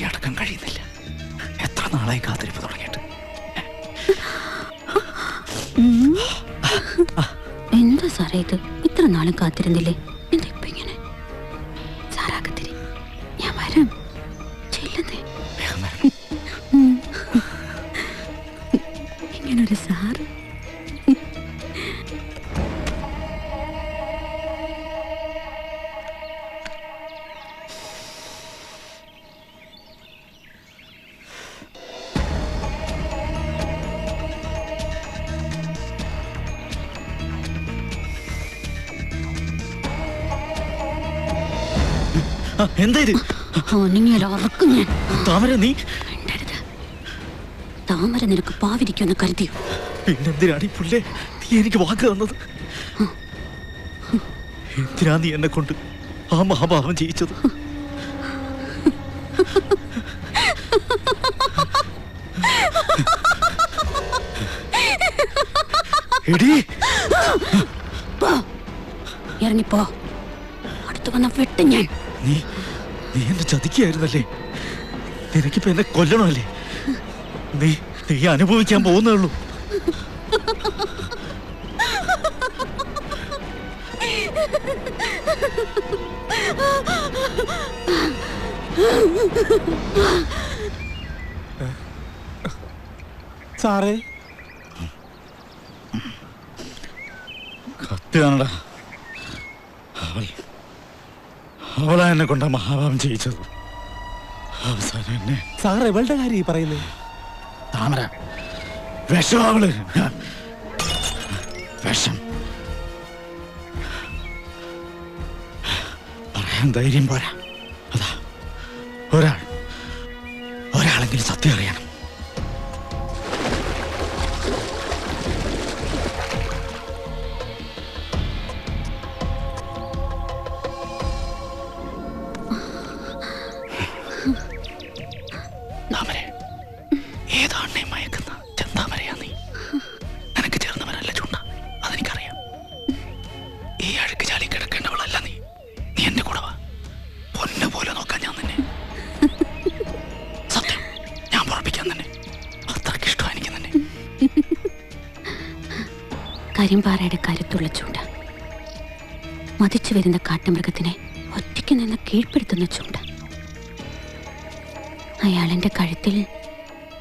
അടക്കം കഴിയുന്നില്ല. എത്ര നാളായി കാത്തിരിപ്പ് തുടങ്ങിയിട്ട്. എന്താ സാറേ ഇത്? ഇത്ര നാളും കാത്തിരുന്നില്ലേ? എന്താ ഇപ്പൊ ഇങ്ങനെ? സാറാകത്തിരി, ഞാൻ വരാം. ചെല്ലുന്നേ. ഇങ്ങനൊരു സാറ്. എന്താ ഇത്? ഉറക്കും ഞാൻ. താമര, നീ താമര നിനക്ക് പാവിരിക്കുമെന്ന് കരുതിയോ? പിന്നെന്തിനാണ് ഈ പുല്ലേ നീ എനിക്ക് വാക്ക് തന്നത്? എന്തിനാ നീ എന്നെ കൊണ്ട് ആ മഹാഭാവം ചെയ്യിച്ചത്? ഇറങ്ങിപ്പോ, അടുത്ത് വന്ന വെട്ട് ഞാൻ. നീ എന്നെ ചതിക്കായിരുന്നല്ലേ? നിനക്കിപ്പോ എന്നെ കൊല്ലണമല്ലേ? നീ അനുഭവിക്കാൻ പോകുന്നേ ഉള്ളൂ. സാറേ, കത്തിയാണടാ. അവളാ എന്നെ കൊണ്ടാ മഹാഭാവം ചെയ്യിച്ചത്. അവസാനം എന്നെ. സാർ എവളുടെ കാര്യം ഈ പറയുന്നത്? താമര വിഷമാവള്. വിഷം പറയാൻ ധൈര്യം പോരാ. അതാ ഒരാളെങ്കിലും സത്യം അറിയണം. താമര, ഏതാണ് മയക്കുന്ന ചെന്താമരയാ നീ? നിനക്ക് ചേർന്നവനല്ല ചുണ്ട, അതെനിക്കറിയാം. ഈ അഴുക്ക് ചാലി കിടക്കേണ്ടവളല്ല നീ. നീ എന്റെ കൂടെ വാ. പൊന്നു പോലെ നോക്കാൻ ഞാൻ നിന്നെ. സത്യം, ഞാൻ പുറപ്പിക്കാൻ തന്നെ. അത്രയ്ക്ക് ഇഷ്ടമാണ് എനിക്ക് തന്നെ. കരിമ്പാറയുടെ കരുത്തുള്ള ചൂണ്ട, മതിച്ചു വരുന്ന കാട്ടുമൃഗത്തിനെ ഒറ്റയ്ക്ക് നിന്ന് കീഴ്പ്പെടുത്തുന്ന ചൂണ്ട. അയാൾ എന്റെ കഴുത്തിൽ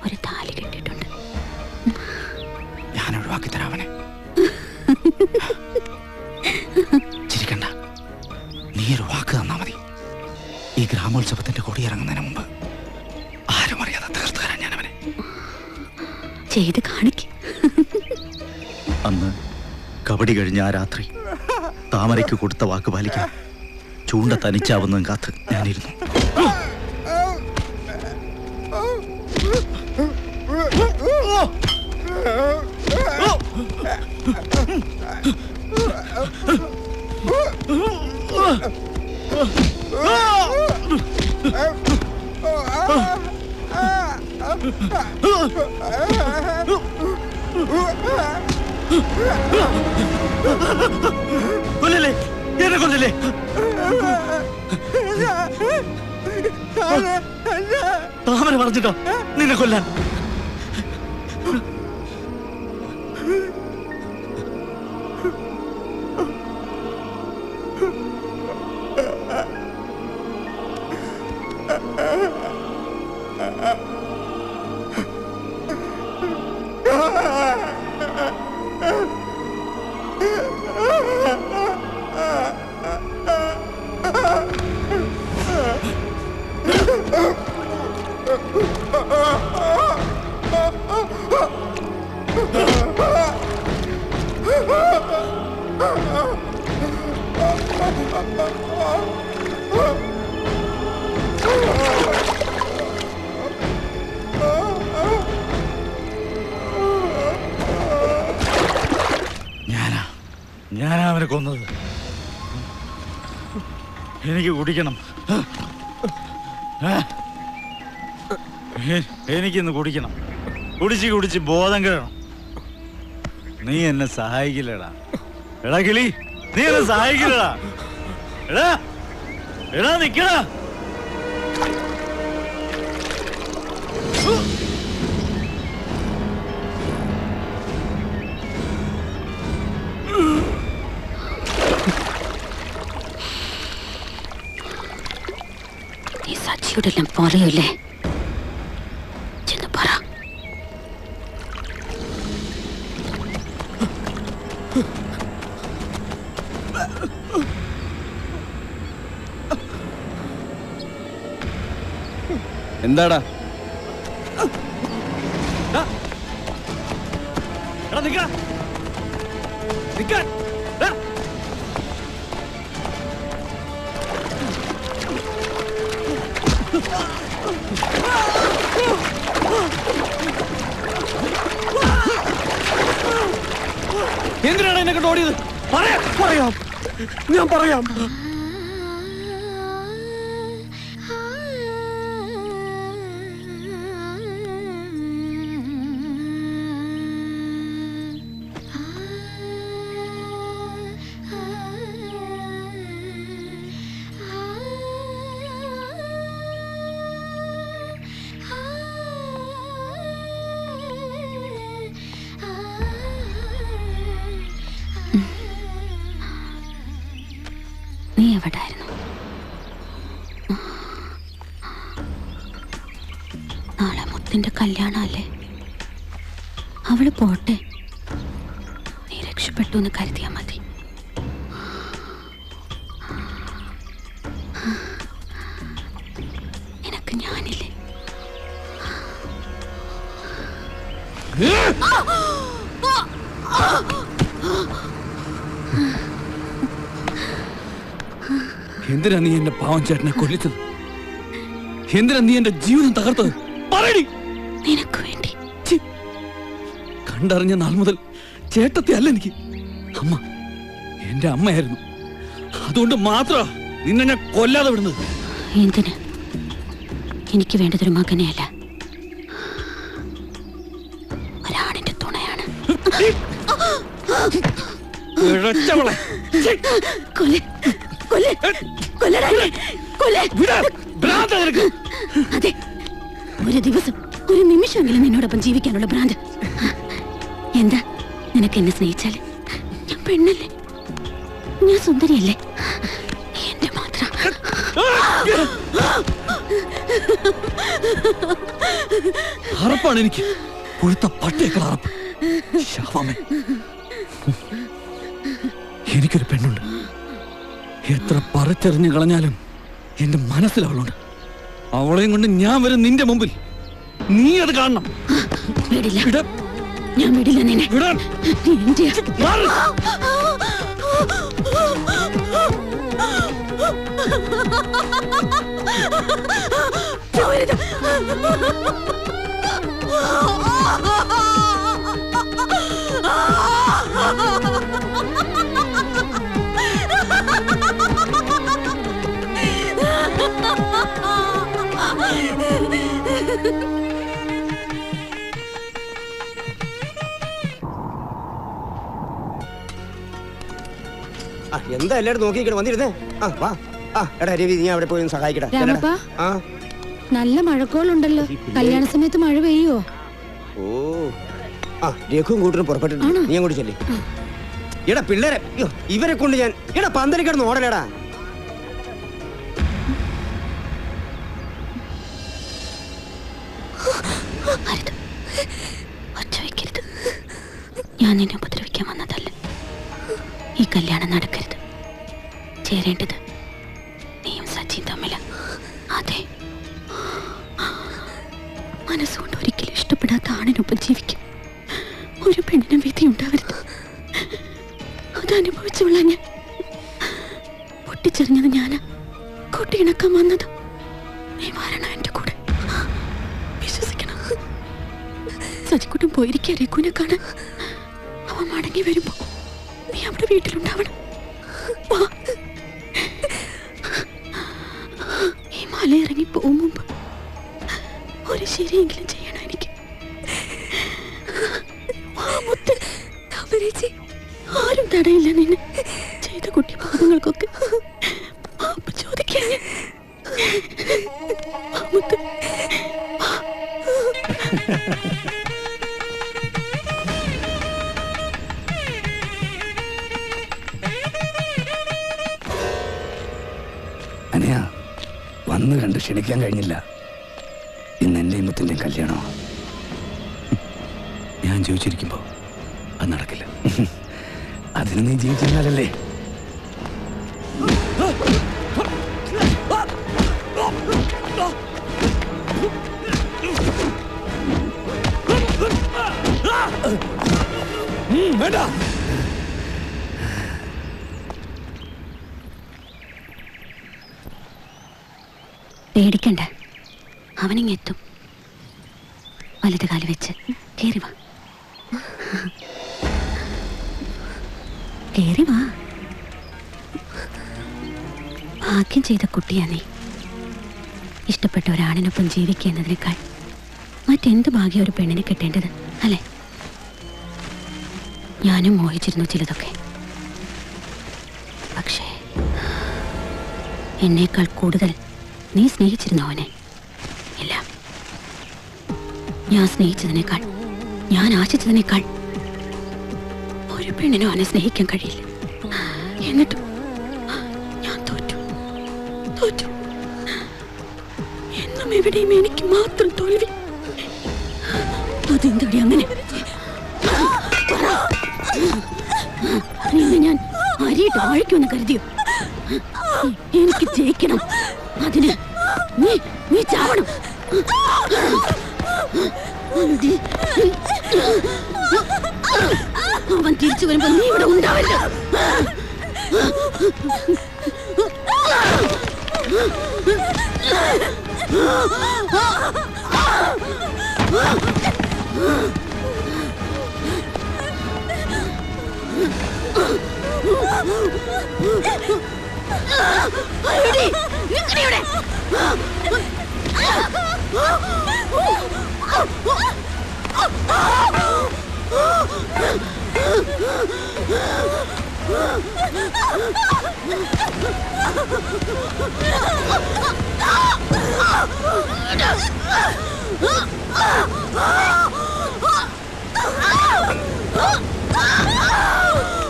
ഒരു താലി കെട്ടിയിട്ടുണ്ട്. ഞാൻ ഒഴിവാക്കി തരാവനെ. ചിരിക്കണ്ട, നീ ഒരു വാക്ക് തന്നാ മതി. ഈ ഗ്രാമോത്സവത്തിന്റെ കൊടി ഇറങ്ങുന്നതിന് മുമ്പ് ആരും അറിയാതെ തീർത്തു തരാൻ ഞാൻ അവനെ. ചെയ്ത് കാണിക്ക്. അന്ന് കബഡി കഴിഞ്ഞ ആ രാത്രി താമരയ്ക്ക് കൊടുത്ത വാക്ക് പാലിക്കാൻ ചൂണ്ട തനിച്ചാവുന്നതും കാത്ത് ഞാനിരുന്നു. കൊല്ലല്ലേ, എന്നെ കൊല്ലല്ലേ. താമര പറഞ്ഞിട്ടോ നിന്നെ കൊല്ലാൻ? ഞാനാ അവനെ കൊന്നത്. എനിക്ക് കുടിക്കണം, എനിക്കിന്ന് കുടിക്കണം. കുടിച്ച് ബോധം കിടണം. നീ എന്നെ സഹായിക്കില്ലടാ. എടാ കിളി, നീ എന്നെ സഹായിക്കില്ലടാ. എടാ എടാ നിക്കടാ. നീ സച്ചിയോടെല്ലാം പറയൂല്ലേ? ചെന്ന് പറ. എന്താടാ? എന്തിനാണ് എന്നെ കൊണ്ട് ഓടിയത്? പറയാം, ഞാൻ പറയാം. നീ എവിടായിരുന്നു? നാളെ മുത്തിന്റെ കല്യാണമല്ലേ? അവള് പോട്ടെ, നീ രക്ഷപ്പെട്ടു എന്ന് കരുതിയാ മതി. നിനക്ക് ഞാനില്ലേ? എന്തിനാ നീ എന്റെ പാവം ചേട്ടനെ കൊല്ലിച്ചത്? എന്തിനാ നീ എന്റെ ജീവിതം തകർത്തത്? പറയടി. നിനക്ക് വേണ്ടി. കണ്ടറിഞ്ഞ നാൾ മുതൽ ചേട്ടത്തി അല്ല എനിക്ക് അമ്മ. എന്റെ അമ്മയായിരുന്നു. അതുകൊണ്ട് മാത്രം നിന്നെ ഞാൻ കൊല്ലാതെ വിടുന്നത്. എന്തിന്? എനിക്ക് വേണ്ടതൊരു മകനെയല്ല, ഒരാണിന്റെ തുണയാണ്. അതെ, ഒരു ദിവസം ഒരു നിമിഷമെങ്കിലും നിന്നോടൊപ്പം ജീവിക്കാനുള്ള ഭ്രാന്ത്. എന്താ നിനക്ക് എന്നെ സ്നേഹിച്ചാൽ പെണ്ണല്ലേ, ഞാൻ സുന്ദരിയല്ലേ, എന്റെ മാത്രം. അറപ്പാണ് എനിക്ക്, പുഴുത്ത പട്ടിയേക്കാൾ അറപ്പ്. ശാപമേ, എനിക്കൊരു പെണ്ണുണ്ട്. എത്ര പറിച്ചെറിഞ്ഞു കളഞ്ഞാലും എന്റെ മനസ്സിൽ അവളുണ്ട്. അവളെയും കൊണ്ട് ഞാൻ വരും നിന്റെ മുമ്പിൽ. നീ അത് കാണണം. വിടില്ല, ഞാൻ വിടില്ല നിന്നെ. എന്റെ എന്താ എല്ലാവരും നോക്കിയിരിക്കണം, വന്നിരുന്നേ. ആ വാ. ആ എടാ രവി, നീ അവിടെ പോയി ഒന്ന് സഹായിക്കടാ. രാമപ്പാ, ആ നല്ല മഴക്കോളുണ്ടല്ലോ. കല്യാണ സമയത്ത് മഴ പെയ്യോ? ഓ ആ രഘുവും കൂട്ടരും പുറപ്പെട്ടിട്ടുണ്ട്. നീ അങ്ങോട്ട് ചെല്ലേ. എടാ പിള്ളേരെ, ഇവരെ കൊണ്ട് ഞാൻ എടാ പന്തലി കിടന്ന് ഓടലേടാ. ഞാൻ നിന്നെ ഉപദ്രവിക്കാൻ വന്നതല്ല. ഈ കല്യാണം നടക്കരുത്. ചേരേണ്ടത് നീയും സച്ചിൻ തമ്മില. അതെ, മനസ്സുകൊണ്ട് ഒരിക്കലും ഇഷ്ടപ്പെടാത്ത ആണിനൊപ്പം ജീവിക്കും. ഒരു പെണ്ണിനും വിധി ഉണ്ടാവരുത്. അതനുഭവിച്ചുള്ള ഞാൻ പൊട്ടിച്ചെറിഞ്ഞത് ഞാനാ. കൂട്ടിയിണക്കാൻ വന്നത് നീ വരണം എന്റെ കൂടെ. വിശ്വസിക്കണം. സച്ചിക്കുട്ടൻ പോയിരിക്കുക രഘുവിനെ കാണാൻ. അവൻ മടങ്ങി വരുമ്പോ നീ അവിടെ വീട്ടിലുണ്ടാവണം. ഈ മലയിറങ്ങി പോകും മുമ്പ് ഒരു ശരിയെങ്കിലും ചെയ്യണം എനിക്ക്. ആരും തടയില്ല നിന്നെ. ചെയ്ത കുട്ടി പാപങ്ങൾക്കൊക്കെ മാപ്പ് ചോദിക്കാൻ. അനയാ, വന്ന് കണ്ട് ക്ഷണിക്കാൻ കഴിഞ്ഞില്ല. ഇന്ന് എന്റെയും മുത്തിന്റെയും കല്യാണമാണ്. ഞാൻ ജീവിച്ചിരിക്കുമ്പോ അത് നടക്കില്ല. അതിന് നീ ജീവിച്ചാലല്ലേ. വേണ്ട, പേടിക്കണ്ട, അവനിങ്ങെത്തും. വലത് കാല് വെച്ച് കേറി വാ. കേറി വാ. ഭാഗ്യം ചെയ്ത കുട്ടിയാ നീ. ഇഷ്ടപ്പെട്ട ഒരാണിനൊപ്പം ജീവിക്കുക എന്നതിനേക്കാൾ മറ്റെന്ത് ഭാഗ്യം ഒരു പെണ്ണിനെ കിട്ടേണ്ടത് അല്ലേ? ഞാനും മോഹിച്ചിരുന്നു ചിലതൊക്കെ. പക്ഷേ എന്നേക്കാൾ കൂടുതൽ നീ സ്നേഹിച്ചിരുന്നു അവനെ. ഇല്ല, ഞാൻ സ്നേഹിച്ചതിനേക്കാൾ, ഞാൻ ആശിച്ചതിനേക്കാൾ ഒരു പെണ്ണിനും അവനെ സ്നേഹിക്കാൻ കഴിയില്ല. എന്നിട്ടും ഞാൻ തോറ്റു. എന്നും എവിടെയും എനിക്ക് മാത്രം തോൽവി. അതെന്തടി അങ്ങനെ? നിന്നെ ഞാൻ അരിയിട്ട് വാഴിക്കുമെന്ന് കരുതിയോ? എനിക്ക് ജയിക്കണം. അതിന് നീ ചാവണം. അവൻ തിരിച്ചു വരുമ്പോ നീ ഇവിടെ ഉണ്ടാവില്ല.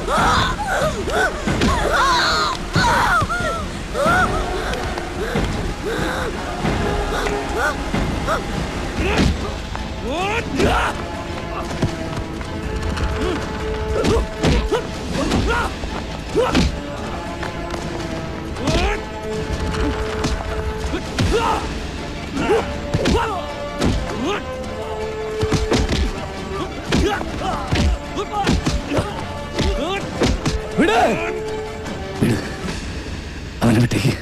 Ah! വിട് അവനെ വിട്ടേക്ക്.